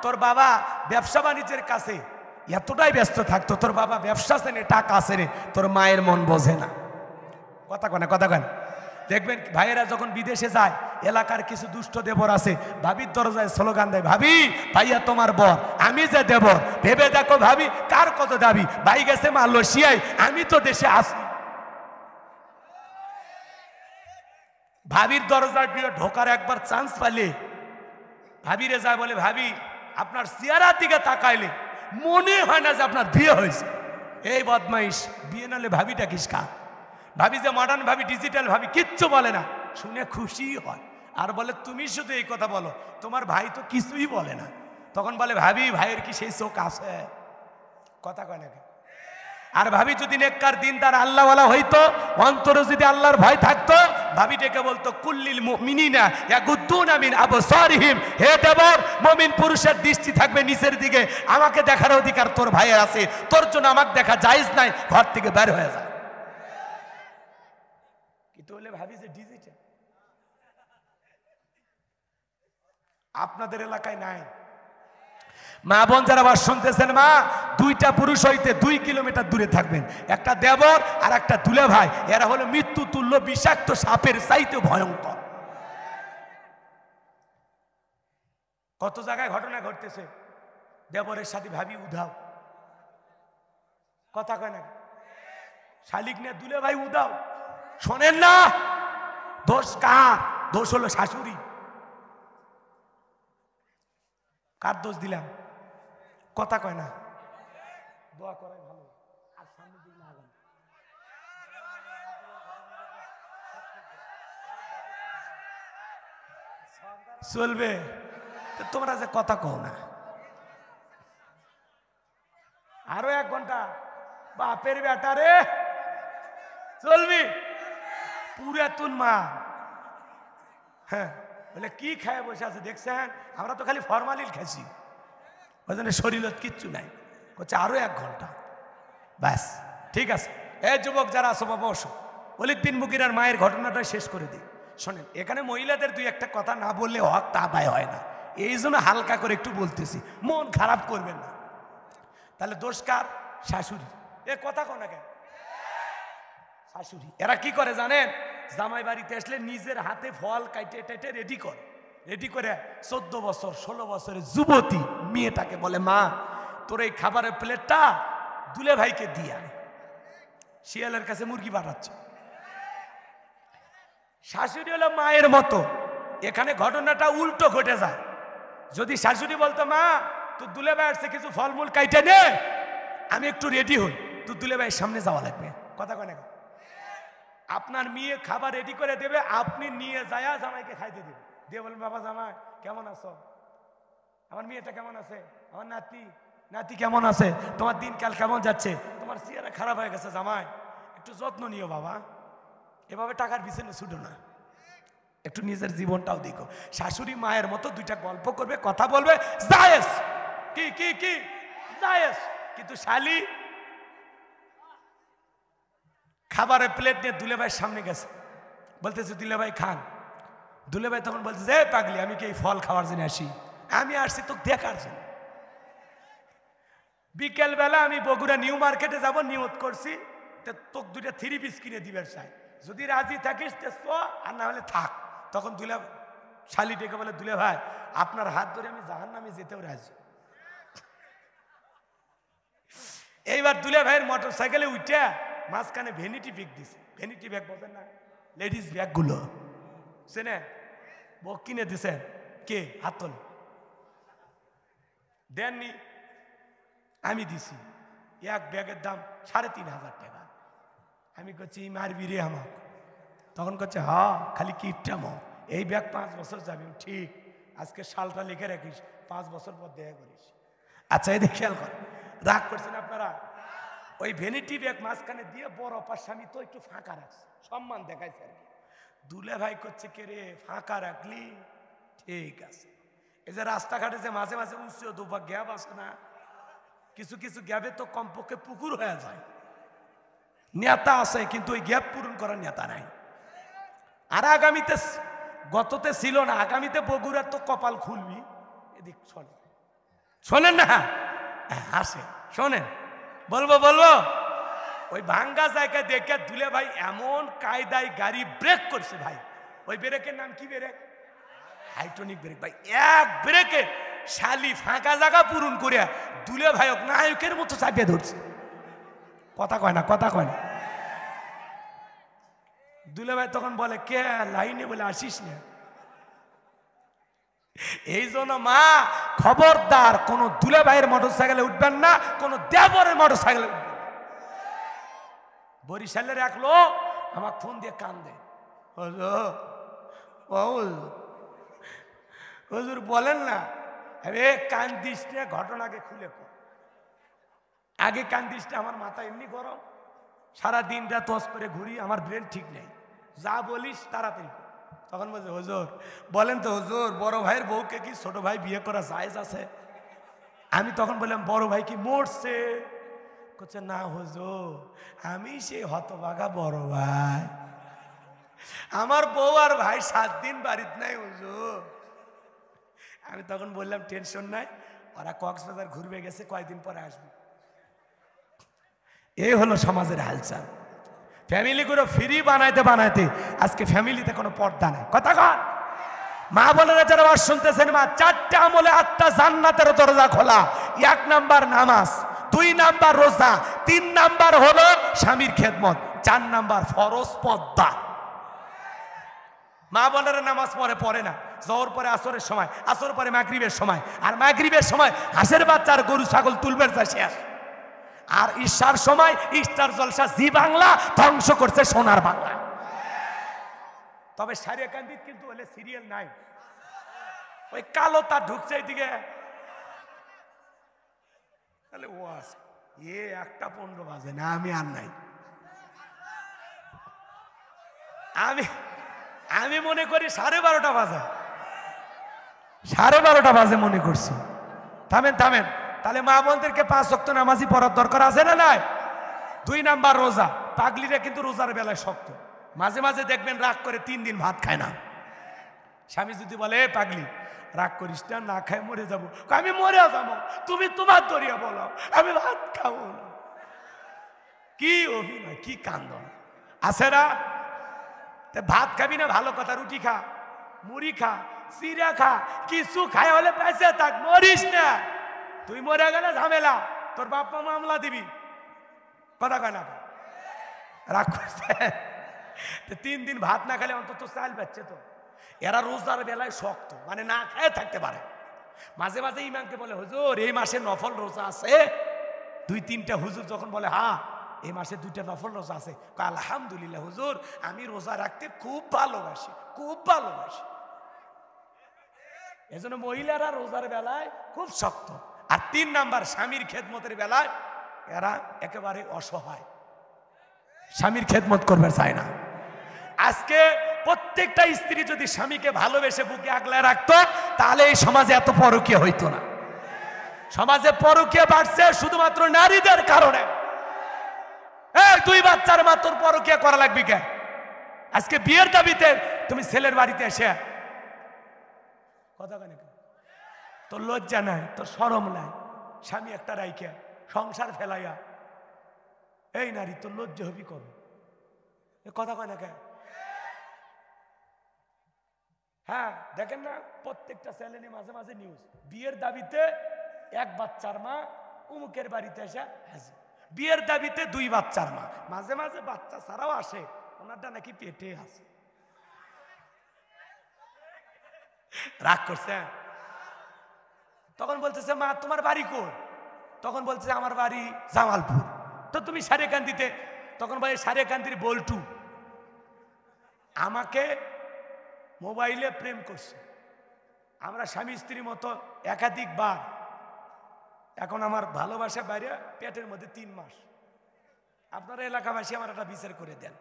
তোর বাবা ব্যবসা বাণিজ্যের কাছে এতটাই ব্যস্ত থাকতো, তোর বাবা ব্যবসা চেনে, টাকা চেনে, তোর মায়ের মন বোঝে না। কথা কয় না? কথা কয় না? দেখবেন ভাইয়েরা যখন বিদেশে যায়, এলাকার কিছু দুষ্ট দেবর আছে, ভাবির দরজায় স্লোগান দেয়, ভাবি ভাইয়া তোমার বর, আমি যে দেবর, ভেবে দেখো ভাবি কার কত দাবি, ভাই গেছে মালয়েশিয়ায়, আমি তো দেশে আসি। ভাবির দরজা দিয়ে ঢোকার একবার চান্স পাইলে ভাবিরে যায় বলে ভাবি আপনার চেহারার দিকে তাকাইলে মনে হয় না যে আপনার বিয়ে হয়েছে। এই বদমাইশ, বিয়ে নালে ভাবিটা কিসকা? ভাবি যে মডার্ন ভাবি, ডিজিটাল ভাবি, কিচ্ছু বলে না, শুনে খুশি হয় আর বলে তুমি শুধু এই কথা বলো, তোমার ভাই তো কিছুই বলে না। তখন বলে ভাবি ভাইয়ের কি সেই চোখ আছে? কথা কয় নাকি? আর ভাবি যদি নেককার দিনদার আল্লাহওয়ালা হইতো, অন্তরে যদি আল্লাহর ভয় থাকতো, ভাবি ডেকে বলতো কুল্লিল মুমিনিনা ইয়াগুদ্দুনা মিন আবসারিহিম, হে দেবর, মুমিন পুরুষের দৃষ্টি থাকবে নিচের দিকে, আমাকে দেখার অধিকার তোর ভাইয়ের আছে, তোর জন্য আমাকে দেখা জায়েজ নাই, ঘর থেকে বের হয়ে যা। কিন্তু বলে ভাবি যে ডিজিটাল আপনাদের এলাকায় নাই। মা বোন যারা আবার শুনতেছেন, মা দুইটা পুরুষ হইতে 2 কিলোমিটার দূরে থাকবেন, একটা দেবর আর একটা দুলে ভাই, এরা হলো মৃত্যু তুল্য তুল্য বিষাক্ত সাপের চাইতে ভয়ঙ্কর। কত জায়গায় ঘটনা ঘটতেছে, দেবরের সাথে ভাবি উধাও, কথা কয় না, শালিক নিয়ে দুলে ভাই উধাও। শোনেন না, দোষ কার? দোষ হলো শাশুড়ি। কার দোষ দিলাম? কথা কয় না, দোয়া করাই ভালো। আর সামনে দিক না আগান, চলবে তোমরা যে কথা কও না। আরো 1 ঘন্টা, বাপের বেটা রে, চলবি পুরা তুন মা। হ্যাঁ, বলে কি খায় বসে আছে দেখছেন? আমরা তো খালি ফরমালিন খাইছি, ওই জন্য শরীরত কিচ্ছু নাই। বলছে আরো 1 ঘন্টা, ব্যাস ঠিক আছে। এ যুবক যারা আসো বাবা বসো, ওলিদ বিন মুগিরার মায়ের ঘটনাটা শেষ করে দিই। শোনেন, এখানে মহিলাদের 2-1টা কথা না বললে হকটা আদায় হয় না, এই জন্য হালকা করে একটু বলতেছি, মন খারাপ করবেন না। তাহলে দোষ কার? শাশুড়ি। এ কথা কো না কেন? শাশুড়ি। এরা কি করে জানেন? জামাই বাড়িতে আসলে নিজের হাতে ফল কাইটে টাইটে রেডি করে, রেডি করে 14 বছর 16 বছরের যুবতী মেয়েটাকে বলে, মা তোর এই খাবারের প্লেটটা দুলে ভাইকে দিয়ে আয়। শিয়ালের কাছে মুরগি পাঠাচ্ছে। শাশুড়ি হলো মায়ের মতো, এখানে ঘটনাটা উল্টো ঘটে যায়। যদি শাশুড়ি বলতো, মা তুই দুলে ভাই আসছে, কিছু ফলমূল কাইটে নে, আমি একটু রেডি হই, তুই দুলে ভাইয়ের সামনে যাওয়া লাগবে। কথা কয় না? আপনার মেয়ে খাবার রেডি করে দেবে, আপনি নিয়ে যায় জামাইকে খাইতে দেবে, দিয়ে বলবেন, বাবা জামাই কেমন আছো? আমার মেয়েটা কেমন আছে? আমার নাতি কেমন আছে? তোমার দিনকাল কেমন যাচ্ছে? তোমার চেহারা খারাপ হয়ে গেছে জামাই, একটু যত্ন নিও বাবা। এভাবে টাকার পিছনে ছুটো না, একটু নিজের জীবনটাও দেখো। শাশুড়ি মায়ের মতো 2টা গল্প করবে, কথা বলবে, জায়েজ। কি কি কি জায়েজ। কিন্তু শালি খাবারের প্লেট নিয়ে দুলে ভাইয়ের সামনে গেছে, বলতেছে দুলে ভাই খান। দুলে ভাই তখন বলতেছে, এ পাগলি, আমি কি এই ফল খাওয়ার জন্য আসি? আমি আসছি তোকে দেখার জন্য। বিকেল বেলা আমি বগুড়া নিউ মার্কেটে যাব, নিয়ত করছি, তোকে 2টা 3 পিস কিনে দিবে চাই, যদি রাজি থাকিস তো, আর না হলে থাক। তখন দুলে শালি ডেকে বলে, দুলে ভাই আপনার হাত ধরে আমি জাহান্নামে যেতেও রাজি। এইবার দুলে ভাইয়ের মোটর সাইকেলে উঠে মাঝখানে ভ্যানিটি ব্যাগ দিছে। ভ্যানিটি ব্যাগ বোঝেন না? লেডিস ব্যাগগুলো চেনে? বউ কিনে দিছে। কে? হাতল দেননি, আমি দিছি। 1 ব্যাগের দাম 3500 টাকা। আমি করছি মারবি রে আমার। তখন করছে, হ্যাঁ খালি কিপটামো, এই ব্যাগ 5 বছর যাবে। ঠিক, আজকে সালটা লিখে রাখিস, 5 বছর পর দেখা করিস। আচ্ছা এদিকে খেয়াল কর, রাগ করছেন আপনারা? ওই ভ্যানিটি ব্যাগ মাঝখানে দিয়ে বড় অপার স্বামী তো একটু ফাঁকা রাখছে, সম্মান দেখাইছে আর কি। দুলে ভাই করছে, কে রে ফাঁকা রাখলি? ঠিক আছে। এই যে রাস্তাঘাটে যে মাঝে মাঝে উঁচু দুপা গ্যাপ আছে না, কিছু কিছু গ্যাপে তো কমপক্ষে পুকুর হয়ে যায়। নেতা আছে কিন্তু ওই গ্যাপ পূরণ করার নেতা নাই। আর আগামীতে, গততে ছিল না, আগামীতে বগুড়ার তো কপাল খুলবি। এদিক শোনেন না, আসে শোনেন, বলবো ওই ভাঙ্গা জায়গায় দেখে দুলে ভাই এমন কায়দায় গাড়ি ব্রেক করছে ভাই। ওই ব্রেকের নাম কি ব্রেক? Hydraulic break. ভাই 1 ব্রেকে শালি ফাঁকা জায়গা পূরণ করে দুলে ভাই নায়কের মতো চাপিয়ে ধরছে। কথা কয় না, কথা কয় না। দুলে ভাই তখন বলে, কে লাইনে? বলে আসিস না। এই জন্য মা খবরদার, কোন দুলে ভাইয়ের মোটর সাইকেলে উঠবেন না, কোন দেবরের মোটর সাইকেলে উঠবেন। বরিশালের এক লোক আমার ফোন দিয়ে কান্দে, হুজুর বলেন না। আরে কান্দিস না, ঘটনাকে খুলে কর। আগে কান্দিস না, আমার মাথা এমনি গরম, সারা দিন রাত ওয়াজ করে ঘুরি, আমার ব্রেন ঠিক নেই, যা বলিস তাড়াতাড়ি। তখন বলছে, হুজুর বলেন তো হুজুর, বড় ভাইয়ের বউকে কি ছোট ভাই বিয়ে করা জায়েজ আছে? আমি তখন বললাম, বড় ভাই কি মরছে? বলছে, না হুজুর, আমি সেই হতভাগা বড় ভাই, আমার বউ আর ভাই 7 দিন বাড়িতে নাই হুজুর। আমি তখন বললাম, টেনশন নাই, ওরা কক্সবাজার ঘুরবে গেছে, কয়েকদিন পরে আসবে। এই হলো সমাজের হালচাল। ফ্যামিলিগুলো ফ্রি বানাইতে বানাইতে আজকে ফ্যামিলিতে কোনো পর্দা নাই। কথা কন মা বোনেরা যারা আওয়াজ শুনতেছেন, মা 4টে আমলে 8টা জান্নাতের দরজা খোলা। 1 নাম্বার নামাজ, 2 নাম্বার রোজা, 3 নাম্বার হলো স্বামীর খেদমত, 4 নাম্বার ফরজ পর্দা। মা বোনেরা নামাজ পড়ে না, জোহর পরে আসরের সময়, আসর পরে মাগরিবের সময়, আর মাগরিবের সময় হাঁসের বাচ্চা আর গরু ছাগল তুলবের যা শেষ। আর ঈশার সময় ইস্টার জলসা জি বাংলা ধ্বংস করছে সোনার বাংলা। তবে সারিয়াকান্দিত কিন্তু হলে সিরিয়াল নাই, ওই কালো তার ঢুকছে এইদিকে, তাহলে ও আছে 1টা 15 বাজে না, আমি আর নাই। আমি মনে করি 12:30 বাজে, 12:30 বাজে মনে করছি। থামেন থামেন, তাহলে মা বোনদেরকে 5 ওয়াক্ত নামাজি পড়ার দরকার আছে না নাই? 2 নাম্বার রোজা। পাগলিরা কিন্তু রোজার বেলায় শক্ত, মাঝে মাঝে দেখবেন রাগ করে 3 দিন ভাত খায় না। স্বামী যদি বলে পাগলি রাগ করিস না, না খায় মরে যাবো, আমি মরে যাবো, তুমি তোমার দরিয়া বলো, আমি ভাত খাবো না। কি অভিনয়, কি কান্দন আছে না? ভাত খাবি না ভালো কথা, রুটি খা, মুড়ি খা, চিরা খা, কিছু খায় হলে বেঁচে থাক, মরিস না। তুই মরে গেলে ঝামেলা, তোর বাপ মা মামলা দিবি। কথা কয় না? রাগ করছে 3 দিন ভাত না খেলে অন্তত চাল পাচ্ছে তো। এরা রোজার বেলায় শক্ত, মানে না খেয়ে থাকতে পারে। মাঝে মাঝে ইমামকে বলে হুজুর এই মাসে নফল রোজা আছে? 2-3টা হুজুর যখন বলে হ্যাঁ এই মাসে 2টা নফল রোজা আছে, আলহামদুলিল্লাহ হুজুর আমি রোজা রাখতে খুব ভালোবাসি, খুব ভালোবাসি। এজন্য মহিলারা রোজার বেলায় খুব শক্ত। আর 3 নাম্বার স্বামীর খেদমতের বেলায় এরা একেবারে অসহায়, স্বামীর খেদমত করবে চায় না। আজকে প্রত্যেকটা স্ত্রী যদি স্বামীকে ভালোবেসে বুকে আগলায় রাখতো, তাহলে এই সমাজে এত পরকীয়া হইতো না। সমাজে পরকীয়া বাড়ছে শুধুমাত্র নারীদের কারণে। 2 বাচ্চার মা, তোর পরকীয়া করা লাগবে কে? আজকে বিয়ের দাবিতে তুমি ছেলের বাড়িতে এসে কথা কেন, তোর লজ্জা নাই, তোর শরম নাই, স্বামী একটা রাইখা সংসার ফেলাইয়া, এই নারী তোর লজ্জা হবি কর, কথা কয় না কে? হ্যাঁ দেখেন না প্রত্যেকটা চ্যানেলে মাঝে মাঝে নিউজ, বিয়ের দাবিতে 1 বাচ্চার মা উমুকের বাড়িতে এসে হাজির, বিয়ের দাবিতে 2 বাচ্চার মা, মাঝে মাঝে বাচ্চা ছাড়াও আসে, ওনারটা নাকি পেটে আছে। রাগ করছে, তখন বলতেছে মা তোমার বাড়ি কই? তখন বলতেছে আমার বাড়ি জামালপুর। তো তুমি সারিয়াকান্দিতে? তখন বলে সারিয়াকান্দির বল্টু আমাকে মোবাইলে প্রেম করছে, আমরা স্বামী স্ত্রীর মতো একাধিকবার, এখন আমার ভালোবাসা বাইরে পেটের মধ্যে 3 মাস। আপনারা এলাকাবাসী আমার একটা বিচার করে দেন।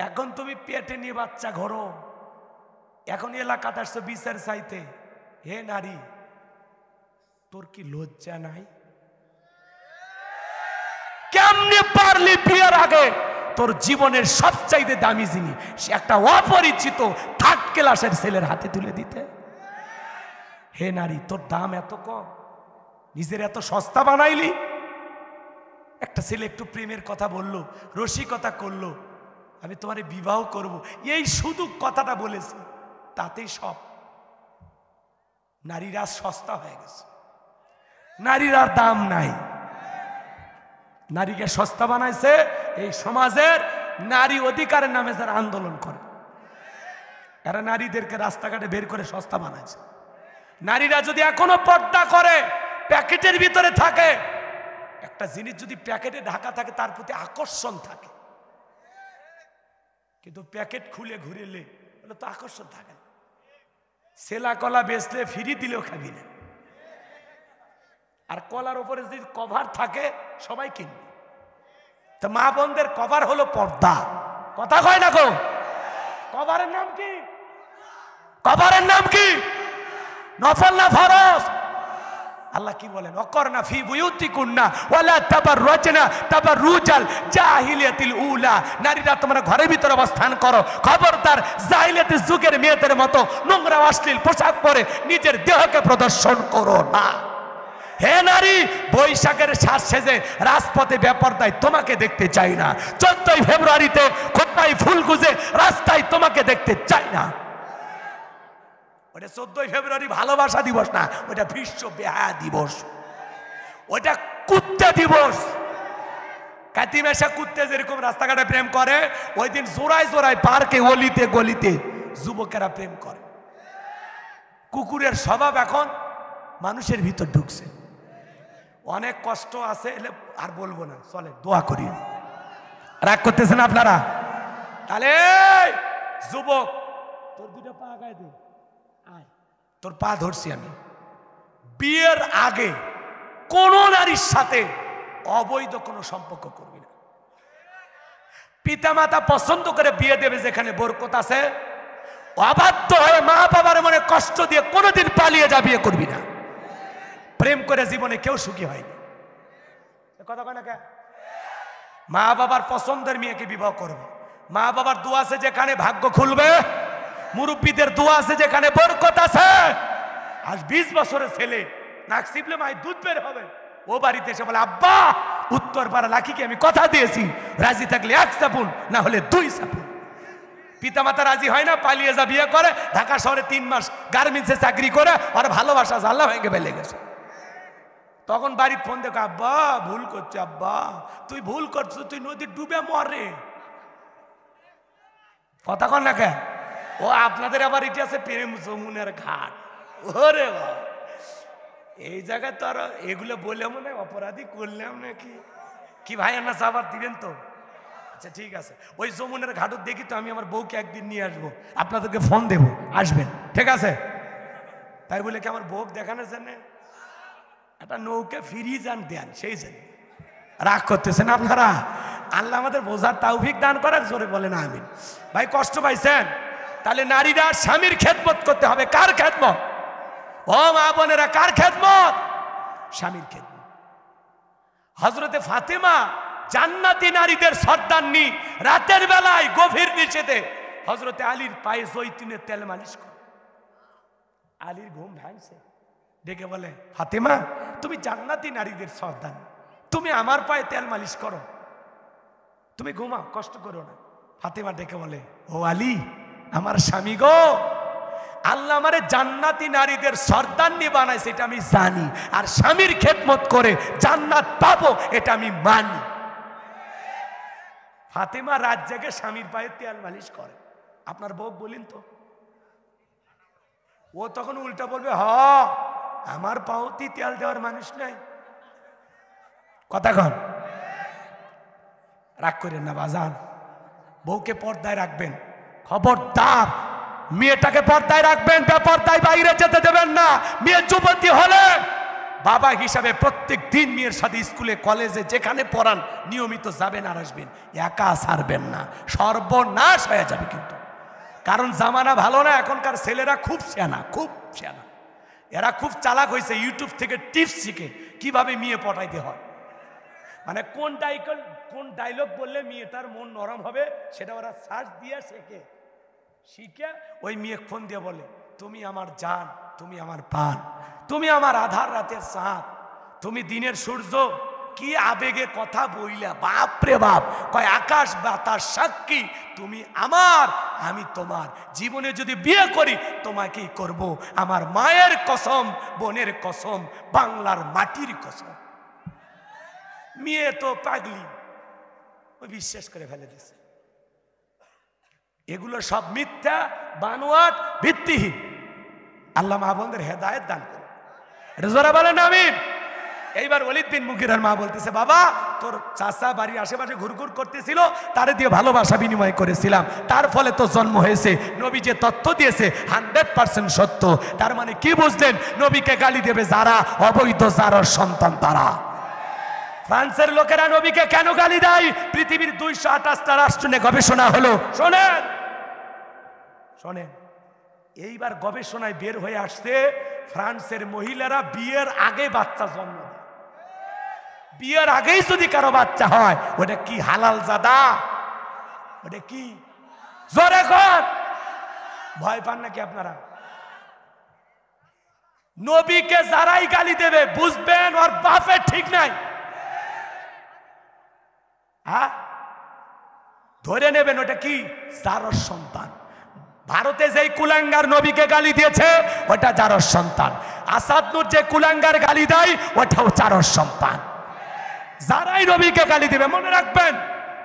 এখন তুমি পেটে নিয়ে বাচ্চা ঘরো, এখন এলাকাতে আসছো বিচার চাইতে। হে নারী, তোর কি লজ্জা নাই? কেমনে পারলি বিয়ের আগে তোর জীবনের সবচাইতে দামি জিনিস সে একটা অপরিচিত 3rd ক্লাসের ছেলের হাতে তুলে দিতে? হে নারী, তোর দাম এত কম, নিজের এত সস্তা বানাইলি। একটা ছেলে একটু প্রেমের কথা বললো, রসিকতা করলো, আমি তোমারে বিবাহ করব, এই শুধু কথাটা বলেছে, তাতেই সব। নারীরা সস্তা হয়ে গেছে, নারীর আর দাম নাই। নারীকে সস্তা বানাইছে এই সমাজের নারী অধিকারের নামে যারা আন্দোলন করে, এরা নারীদেরকে রাস্তাঘাটে বের করে সস্তা বানাইছে। নারীরা যদি এখনো পর্দা করে, প্যাকেটের ভিতরে থাকে, একটা জিনিস যদি প্যাকেটে ঢাকা থাকে তার প্রতি আকর্ষণ থাকে, কিন্তু প্যাকেট খুলে ঘুরেলে বলে তো আকর্ষণ থাকে না। সেলা কলা বেচলে ফ্রি দিলেও খাবি না, আর কলার উপরে যদি কভার থাকে সবাই কিনবে। তো মা বোনদের কভার হলো পর্দা। কথা কয় না গো? কভারের নাম কি? কভারের নাম কি? নফল না ফরজ? আল্লাহ কি বলেন? অকরনা ফি বুয়ুতিকুন্না ওয়ালা তাবাররাজনা তাবাররুজাল জাহিলিয়াতিল উলা। নারীরা তোমরা ঘরের ভিতরে অবস্থান করো, খবরদার জাহিলিয়াতের যুগের মেয়েদের মতো নোংরা অশ্লীল পোশাক পরে নিজের দেহকে প্রদর্শন করো না। হে নারী, বৈশাখের সাজ সেজে রাজপথে বেপরদায় তোমাকে দেখতে চাই না। 14ই ফেব্রুয়ারিতে খোঁপায় ফুল গুজে রাস্তায় তোমাকে দেখতে চাই না। ওটা 14ই ফেব্রুয়ারি ভালোবাসা দিবস না, ওটা বিশ্ব বেহায়া দিবস, ওটা কুত্তে দিবস। কাতিমেশা কুত্তে যেরকম রাস্তাঘাটে প্রেম করে, ওই দিন জোড়ায় জোড়ায় পার্কে অলিতে গলিতে যুবকেরা প্রেম করে। কুকুরের স্বভাব এখন মানুষের ভিতর ঢুকছে। অনেক কষ্ট আছে, এলে আর বলবো না, চলে দোয়া করি। রাগ করতেছেন আপনারা? তাহলে যুবক, তোর দুটো পা আগায় দে, আয়, তোর পা ধরছি আমি। বিয়ের আগে কোন নারীর সাথে অবৈধ কোনো সম্পর্ক করবি না। পিতা মাতা পছন্দ করে বিয়ে দেবে যেখানে বরকত আছে, অবাধ্য হয়ে মা বাবার মনে কষ্ট দিয়ে কোনোদিন পালিয়ে যা বিয়ে করবি না। প্রেম করে জীবনে কেউ সুখী হয়নি। কথা কয় না কে? মা বাবার পছন্দের মেয়েকে বিবাহ করবে। মা বাবার দোয়া আছে যেখানে ভাগ্য খুলবে, মুরব্বীদের দোয়া আছে যেখানে বরকত আছে। আজ 20 বছরের ছেলে নাক চিপলে মায়ের দুধ বের হবে, ও বাড়িতে এসে বলে, আব্বা উত্তর পাড়া লাখিকে আমি কথা দিয়েছি, রাজি থাকলে 1 সাপুন, না হলে 2 সাপুন। পিতা মাতা রাজি হয় না, পালিয়ে যা বিয়ে করে। ঢাকা শহরে 3 মাস গার্মেন্টসে চাকরি করে, আর ভালোবাসা জাল্লা ভেঙে ফেলে গেছে। তখন বাড়ির ফোন দেখো, আব্বা ভুল করছে, আব্বা তুই ভুল করছো, তুই নদী ডুবে মরে। কথা কন না কে? ও আপনাদের আবার এটি আছে প্রেম যমুনের ঘাট। ওরে এই জায়গায় তো আর এগুলো বলে মনে অপরাধী করলাম নাকি? কি ভাই না চাবার দিবেন তো? আচ্ছা ঠিক আছে, ওই যমুনের ঘাটও দেখি তো, আমি আমার বউকে একদিন নিয়ে আসবো, আপনাদেরকে ফোন দেবো, আসবেন, ঠিক আছে? তাই বলে কি আমার বউ দেখানোর জন্য একটা নৌকা ফিরিয়ে যান দেন, সেই জন্য রাগ করতেছেন আপনারা? আল্লাহ আমাদের বোঝার তৌফিক দান করার, জোরে বলেন আমিন। ভাই কষ্ট পাইছেন? তাহলে নারীরা স্বামীর খেদমত করতে হবে। কার খেদমত? ও মা বোনেরা, কার খেদমত? স্বামীর খেদমত। হযরতে ফাতেমা জান্নাতি নারীদের সর্দারনি, রাতের বেলায় গভীর নিষেধে হযরতে আলীর পায়ে জৈতুনের তেল মালিশ করে। আলীর ঘুম ভাঙছে, ডেকে বলে, ফাতেমা তুমি জান্নাতি নারীদের সর্দার, তুমি আমার পায়ে তেল মালিশ করো, তুমি ঘুমাও, কষ্ট করো না। ফাতেমা ডেকে বলে, ও আলী আমার স্বামী গো, আল্লাহ আমারে জান্নাতি নারীদের সর্দারনি বানাইছে এটা আমি জানি, আর স্বামীর খেদমত করে জান্নাত পাবো এটা আমি মানি। ফাতেমা রাত জেগে স্বামীর পায়ে তেল মালিশ করে। আপনার বউ বলেন তো? ও তখন উল্টা বলবে, হ আমার পাওতি তেল দেওয়ার মানুষ নাই। কথা কন? রাগ করেন না বাজান, বউকে পর্দায় রাখবেন, খবরদার মেয়েটাকে পর্দায় রাখবেন, বেপর্দায় বাইরে যেতে দেবেন না। মেয়ে যুবতী হলে বাবা হিসাবে প্রত্যেক দিন মেয়ের সাথে স্কুলে কলেজে যেখানে পড়ান নিয়মিত যাবেন আর আসবেন, একা ছাড়বেন না, সর্বনাশ হয়ে যাবে কিন্তু। কারণ জামানা ভালো না, এখনকার ছেলেরা খুব সেনা, খুব সেনা, এরা খুব চালাক হয়েছে। ইউটিউব থেকে টিপস শিখে কিভাবে মেয়ে পটাইতে হয়, মানে কোন ডায়লগ বললে মেয়েটার মন নরম হবে সেটা ওরা সার্চ দিয়ে শেখে। শিখে ওই মেয়ে ফোন দিয়ে বলে, তুমি আমার জান, তুমি আমার প্রাণ, তুমি আমার আধার রাতের চাঁদ, তুমি দিনের সূর্য। কি আবেগে কথা বইলা, বাপ রে বাপ, কয় আকাশ বাতাস সাক্ষী, তুমি আমার আমি তোমার, জীবনে যদি বিয়ে করি তোমাকেই করব, আমার মায়ের কসম, বোনের কসম, বাংলার মাটির কসম। মেয়ে তো পাগলি, ওই বিশ্বাস করে ফেলে দিছে। এগুলো সব মিথ্যা, বানোয়াট, ভিত্তিহীন। আল্লাহ মা বোনদের হেদায়েত দান করে। জোরে বলেন আমিন। এইবার ওলীদ বিন মুগীরার মা বলতেছে, বাবা তোর চাচা বাড়ির আশেপাশে ঘুরঘুর করতেছিল, তারে দিয়ে ভালোবাসা বিনিময় করেছিলাম, তার ফলে তো জন্ম হয়েছে। নবী যে তথ্য দিয়েছে 100% সত্য। তার মানে কি বুঝলেন? নবীকে গালি দেবে যারা, অবৈধ যারা সন্তান তারা। ফ্রান্সের লোকেরা নবীকে কেন গালি দেয়? পৃথিবীর 228টা রাষ্ট্র নিয়ে গবেষণা হলো। শোনেন শোনেন, এইবার গবেষণায় বের হয়ে আসছে ফ্রান্সের মহিলারা বিয়ের আগে বাচ্চা জন্ম দেয়। বিয়ের আগেই যদি কারো বাচ্চা হয়, ওটা কি হালাল জাদা? ওটা কি? জোরে কর। ভয় পান নাকি আপনারা? নবীকে যারাই গালি দেবে বুঝবেন ওর বাপের ঠিক নাই। হ্যাঁ, ধরে নেবেন ওটা কি, জারর সন্তান। ভারতে যেই কুলাঙ্গার নবীকে গালি দিয়েছে ওটা জারর সন্তান। আসাদ নূর যে কুলাঙ্গার গালি দেয় ওটাও জারর সন্তান। যারাই নবীকে গালি দিবে মনে রাখবেন,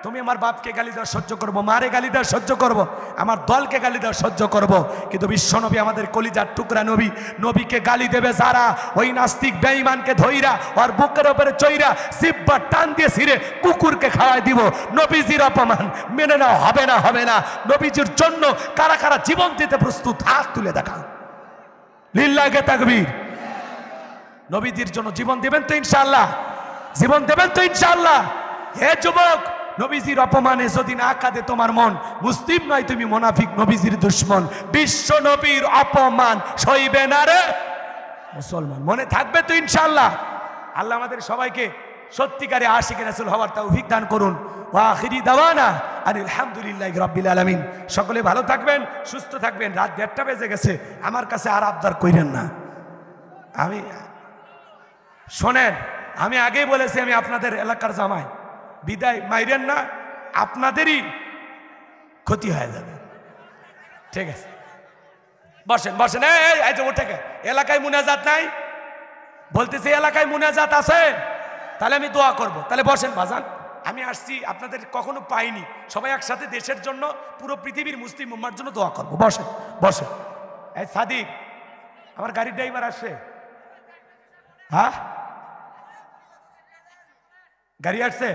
তুমি আমার বাপকে গালি দেওয়া সহ্য করবো, মারে গালি দেওয়া সহ্য করব, আমার দলকে গালি দেওয়া সহ্য করব, কিন্তু বিশ্ব নবী আমাদের কলিজার টুকরা নবী, নবীকে গালি দেবে যারা, ওই নাস্তিক বেঈমানকে ধইরা আর বুকের উপরে চইরা জিহ্বা টান দিয়ে ছিঁড়ে কুকুরকে খাওয়াই দিব। নবীজির অপমান মেনে নেওয়া হবে না, হবে না। নবীজির জন্য কারা কারা জীবন দিতে প্রস্তুত, হাত তুলে দেখা। লিল্লাহে তাকবীর। নবীজির জন্য জীবন দিবেন তো ইনশাআল্লাহ? জীবন দেবেন তো ইনশাআল্লাহ? হে যুবক, নবীজির অপমানে যদি না কাঁদে তোমার মন, মুসলিম নয় তুমি মুনাফিক, নবীজির দুশমন। বিশ্ব নবীর অপমান সইবে না রে মুসলমান, মনে থাকবে তো ইনশাআল্লাহ? আল্লাহ আমাদের সবাইকে সত্যিকারে আশিক রাসূল হওয়ার তৌফিক দান করুন। ওয়া আখিরি দাওয়ানা আলহামদুলিল্লাহি রাব্বিল আলামিন। সকলে ভালো থাকবেন, সুস্থ থাকবেন। রাত 1:30 বেজে গেছে, আমার কাছে আর আবদার কইরেন না। আমি শোনেন, আমি আগেই বলেছি আমি আপনাদের এলাকার জামাই, বিদায় মাইরেন না, আপনাদেরই ক্ষতি হয়ে যাবে। ঠিক আছে, বসেন বসেন। এই যে ওঠে, এলাকায় মুনাজাত নাই বলতেছি, এলাকায় মুনাজাত আছে, তাহলে আমি দোয়া করব। তাহলে বসেন বাজান, আমি আসছি, আপনাদের কখনো পাইনি, সবাই একসাথে দেশের জন্য, পুরো পৃথিবীর মুসলিম উম্মার জন্য দোয়া করব। বসেন বসেন। এই সাদিক, আমার গাড়ির ড্রাইভার আসছে? হ্যাঁ, গাড়ি আসছে?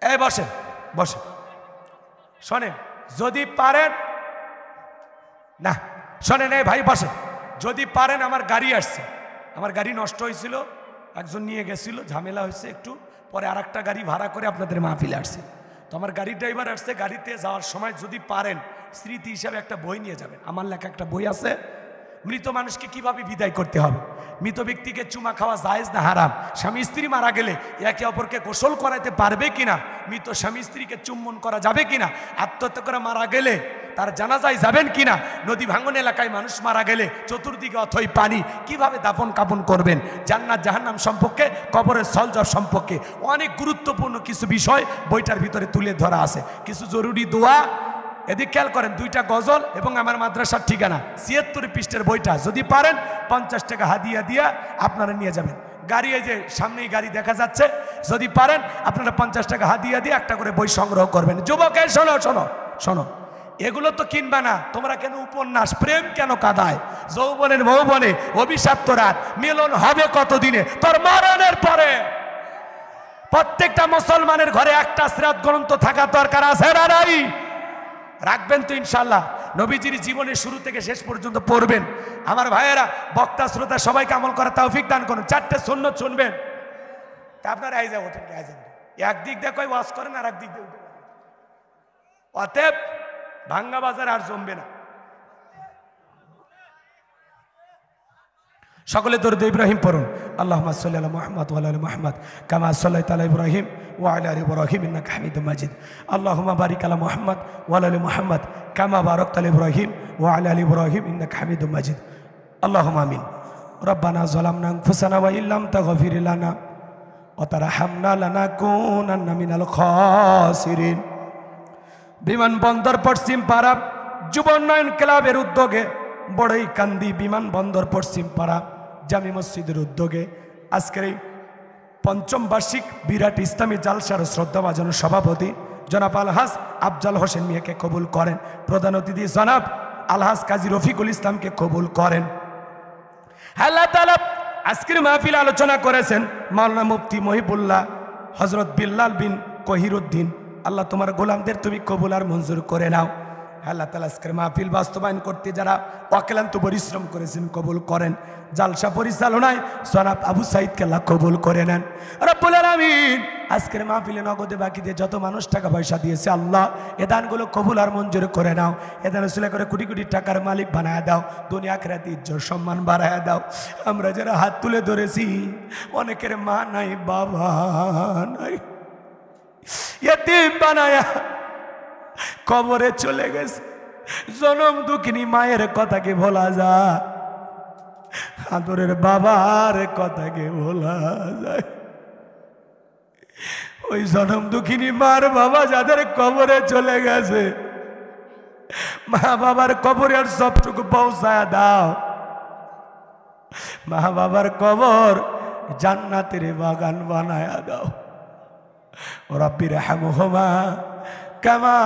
এই বসেন বসেন। শোনেন, যদি পারেন না, শোনেন এই ভাই বসেন, যদি পারেন, আমার গাড়ি আসছে, আমার গাড়ি নষ্ট হয়েছিল, একজন নিয়ে গেছিল, ঝামেলা হয়েছে একটু, পরে আর একটা গাড়ি ভাড়া করে আপনাদের মাহফিলে আসছে। তো আমার গাড়ির ড্রাইভার আসছে, গাড়িতে যাওয়ার সময় যদি পারেন স্মৃতি হিসাবে একটা বই নিয়ে যাবেন। আমার লেখা একটা বই আছে, মৃত মানুষকে কিভাবে বিদায় করতে হবে, মৃত ব্যক্তিকে চুমা খাওয়া জায়েজ না হারাম, স্বামী স্ত্রী মারা গেলে একে অপরকে গোসল করাতে পারবে কিনা, মৃত স্বামী স্ত্রীকে চুম্বন করা যাবে কিনা, আত্মহত্যা করে মারা গেলে তার জানাজায় যাবেন কিনা, নদী ভাঙন এলাকায় মানুষ মারা গেলে চতুর্দিকে অথই পানি, কিভাবে দাফন কাফন করবেন, জান্নাত জাহান্নাম সম্পর্কে, কবরের সলজব সম্পর্কে অনেক গুরুত্বপূর্ণ কিছু বিষয় বইটার ভিতরে তুলে ধরা আছে। কিছু জরুরি দোয়া, এদিক খেয়াল করেন, 2টা গজল এবং আমার মাদ্রাসার ঠিকানা, 76 পৃষ্ঠার বইটা যদি পারেন 50 টাকা হাদিয়া দিয়া আপনারা নিয়ে যাবেন। গাড়ি এই যে সামনেই গাড়ি দেখা যাচ্ছে, যদি পারেন আপনারা 50 টাকা হাদিয়া দিয়ে একটা করে বই সংগ্রহ করবেন। যুবকের শোনো শোনো শোনো, এগুলো তো কিনবা না, তোমরা কেন উপন্যাস, প্রেম কেন কাঁদায়, যৌবনের মৌবনে অভিশপ্ত রাত, মিলন হবে কতদিনে, তোর মরণের পরে। প্রত্যেকটা মুসলমানের ঘরে একটা সিরাত গ্রন্থ থাকা দরকার আছে না নাই? রাখবেন তো ইনশাআল্লাহ? নবীজির জীবনের শুরু থেকে শেষ পর্যন্ত পড়বেন। আমার ভাইয়েরা, বক্তা শ্রোতা সবাইকে আমল করার তৌফিক দান করুন। 4টে সুন্নাত শুনবেন, তা আপনারা এই যা ওঠেন, একদিক দিয়ে কই ওয়াজ করেন আর একদিক দিয়ে উঠে, অতএব ভাঙ্গা বাজার আর জমবে না। সকলে দরুদ ইব্রাহিম পড়ুন। আল্লাহুম্মা সাল্লি আলা মুহাম্মাদ ওয়া আলা আলি মুহাম্মাদ কামা সাল্লাইতা আলা ইব্রাহিম ওয়া আলা আলি ইব্রাহিম ইন্নাকা হামিদুম মাজিদ। আল্লাহুম্মা বারিক আলা মুহাম্মাদ ওয়া আলা আলি মুহাম্মাদ কামা বারাকতা আলা ইব্রাহিম ওয়া আলা আলি ইব্রাহিম ইন্নাকা হামিদুম মাজিদ। আল্লাহুম্মা আমিন। রব্বানা যালামনা আনফুসানা ওয়া ইল্লাম তাগফির লানা ওয়া তারহামনা লানাকুনান্না মিনাল খাসিরিন। বিমানবন্দর পশ্চিম পাড়া যুব উন্নয়ন ক্লাবের উদ্যোগে, বড়ই কান্দি বিমানবন্দর পশ্চিম পাড়া জামি মসজিদের উদ্যোগে আজকের এই ৫ম বার্ষিক বিরাট ইসলামী জালসার শ্রদ্ধাভাজন সভাপতি জনাব আলহাজ আফজাল হোসেন মিয়াকে কবুল করেন। প্রধান অতিথি জনাব আলহাজ কাজী রফিকুল ইসলামকে কবুল করেন। আল্লাহ তাআলা আজকের মাহফিল আলোচনা করেছেন মাওলানা মুফতি মহিবুল্লাহ হযরত বিল্লাল বিন কহিরউদ্দিন। আল্লাহ তোমার গোলামদের তুমি কবুল আর মঞ্জুর করে নাও। আল্লাহ তাআলা আজকের মাহফিল বাস্তবায়ন করতে যারা অক্লান্ত পরিশ্রম করেছেন কবুল করেন। জালসা পরিচালনায় জনাব আবু সাইদকে আল্লাহ কবুল করে নেন রব্বুল আলামিন। আজকের মাহফিলে নগদে বাকিতে যত মানুষ টাকা পয়সা দিয়েছে আল্লাহ এ দানগুলো কবুল আর মঞ্জুর করে নাও। এ দান উসিলা করে কোটি কোটি টাকার মালিক বানায় দাও, দুনিয়া আখিরাতে ইজ্জত সম্মান বাড়ায় দাও। আমরা যারা হাত তুলে ধরেছি অনেকের মা নাই, বাবা নাই, ইতিম বানায়া কবরে চলে গেছে। জনম দুঃখিনী মায়ের কথা কি ভোলা যায়? আদরের বাবার কথাকে বলা যায়? ওই জনম দুঃখিনী মার বাবা যাদের কবরে চলে গেছে, মা বাবার কবরে আর সবটুকু পৌঁছায় দাও। মা বাবার কবর জান্নাতের বাগান বানায়া দাও। রব্বির হামহুমা কামা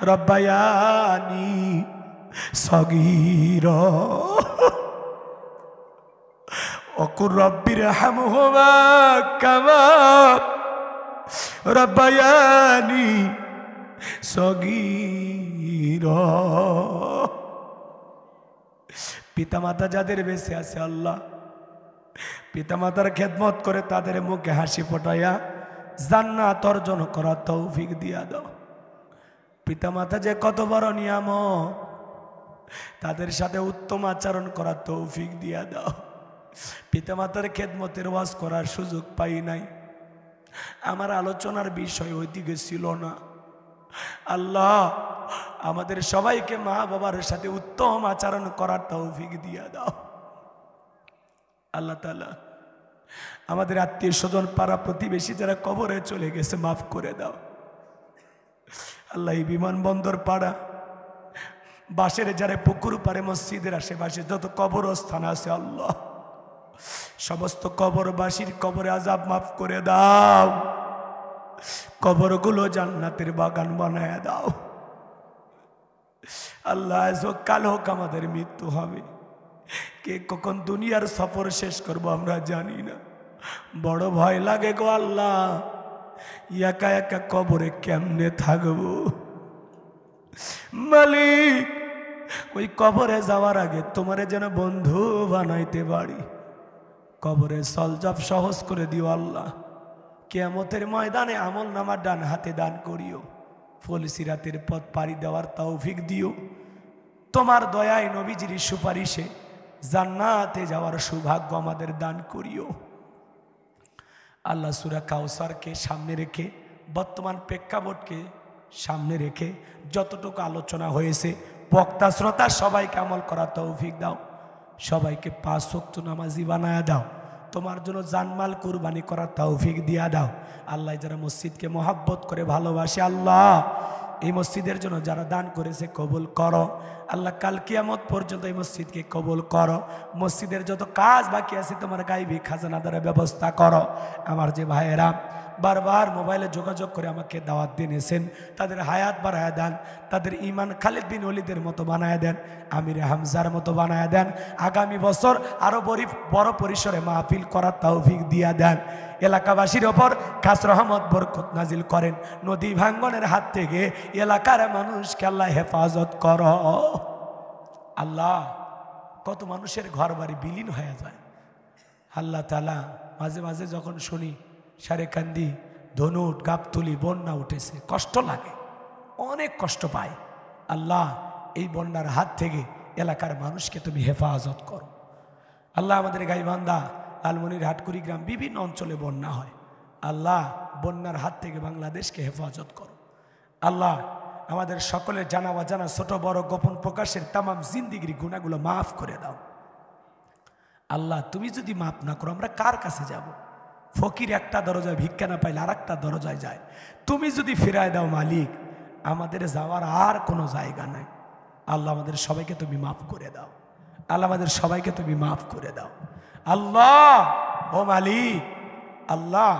রব্বায়ানি সগীরা ওকুর রব্বির হামহুমা কামা রব্বায়ানি সগীরা। পিতামাতা যাদের বেঁচে আছে আল্লাহ, পিতামাতার খেদমত করে তাদের মুখে হাসি ফোটাইয়া জান্নাত অর্জন করার তৌফিক দিয়া দাও। পিতামাতা যে কত বড় নিয়ামত, তাদের সাথে উত্তম আচরণ করার তৌফিক দিয়া দাও। পিতামাতার খেদমতের ওয়াজ করার সুযোগ পাই নাই, আমার আলোচনার বিষয় ওইদিকে ছিল না। আল্লাহ আমাদের সবাইকে মা বাবার সাথে উত্তম আচরণ করার তৌফিক দিয়া দাও। আল্লাহ তাআলা আমাদের আত্মীয় স্বজন পাড়া প্রতিবেশী যারা কবরে চলে গেছে মাফ করে দাও। আল্লাহ এই বিমানবন্দর পাড়া বাসের যারা পুকুর পাড়ে মসজিদের আশেপাশে যত কবরস্থান আছে আল্লাহ সমস্ত কবরবাসীর কবরে আযাব মাফ করে দাও। কবরগুলো জান্নাতের বাগান বানায় দাও। আল্লাহ কাল হোক আমাদের মৃত্যু হবে, কে কখন দুনিয়ার সফর শেষ করব আমরা জানি না। বড় ভয় লাগে গো আল্লাহ, একা একা কবরে কেমনে থাকবো। মালিক ওই কবরে যাওয়ার আগে তোমারে যেন বন্ধু বানাইতে পারি। কবরে সলজব সহজ করে দিও আল্লাহ। কিয়ামতের ময়দানে আমল নামা ডান হাতে দান করিও। ফলসিরাতের পথ পাড়ি দেওয়ার তৌফিক দিও। তোমার দয়ায় নবীজির সুপারিশে জান্নাতে যাওয়ার সৌভাগ্য আমাদের দান করিও। আল্লাহ সূরা কাউসারকে সামনে রেখে, বর্তমান প্রেক্ষাপটকে সামনে রেখে যতটুকু আলোচনা হয়েছে বক্তা শ্রোতা সবাইকে আমল করার তৌফিক দাও। সবাইকে 5 ওয়াক্ত নামাজি বানায়া দাও। তোমার জন্য জানমাল কুরবানি করার তৌফিক দিয়া দাও। আল্লাহ যারা মসজিদকে মহাব্বত করে ভালোবাসে আল্লাহ এই মসজিদের জন্য যারা দান করেছে কবুল করো। আল্লাহ কাল কিয়ামত পর্যন্ত এই মসজিদকে কবুল করো। মসজিদের যত কাজ বাকি আছে তোমার গায়বী খাজানা দ্বারা ব্যবস্থা করো। আমার যে ভাইয়েরা বারবার মোবাইলে যোগাযোগ করে আমাকে দাওয়াত দিয়েছেন তাদের হায়াত বাড়ায় দেন, তাদের ঈমান খালিদ বিন ওলীদের মতো বানায় দেন, আমির হামজার মতো বানায় দেন। আগামী বছর আরো বড় পরিসরে মাহফিল করার তৌফিক দিয়া দেন। এলাকাবাসীর ওপর খাস রহমত বরকত নাজিল করেন। নদী ভাঙ্গনের হাত থেকে এলাকার মানুষকে আল্লাহ হেফাজত করো। আল্লাহ কত মানুষের ঘর বাড়ি বিলীন হয়ে যায় আল্লাহ তাআলা। মাঝে মাঝে যখন শুনি সারেকান্দি, ধনুট, গাবতলী বন্যা উঠেছে, কষ্ট লাগে, অনেক কষ্ট পায়। আল্লাহ এই বন্যার হাত থেকে এলাকার মানুষকে তুমি হেফাজত করো। আল্লাহ আমাদের গাইবান্ধা, লালমনিরহাট, কুড়িগ্রাম বিভিন্ন অঞ্চলে বন্যা হয়। আল্লাহ বন্যার হাত থেকে বাংলাদেশকে হেফাজত করো। আল্লাহ আমাদের সকলের জানা অজানা ছোট বড় গোপন প্রকাশের তামাম জিন্দিগির গুনাহগুলো মাফ করে দাও। আল্লাহ তুমি যদি মাফ না করো আমরা কার কাছে যাব? ফকির একটা দরজায় ভিক্ষা না পাইলে আর একটা দরজায় যায়। তুমি যদি ফিরায় দাও মালিক, আমাদের যাওয়ার আর কোনো জায়গা নাই। আল্লাহ আমাদের সবাইকে তুমি মাফ করে দাও। আল্লাহ আমাদের সবাইকে তুমি মাফ করে দাও। আল্লাহ ও মালিক, আল্লাহ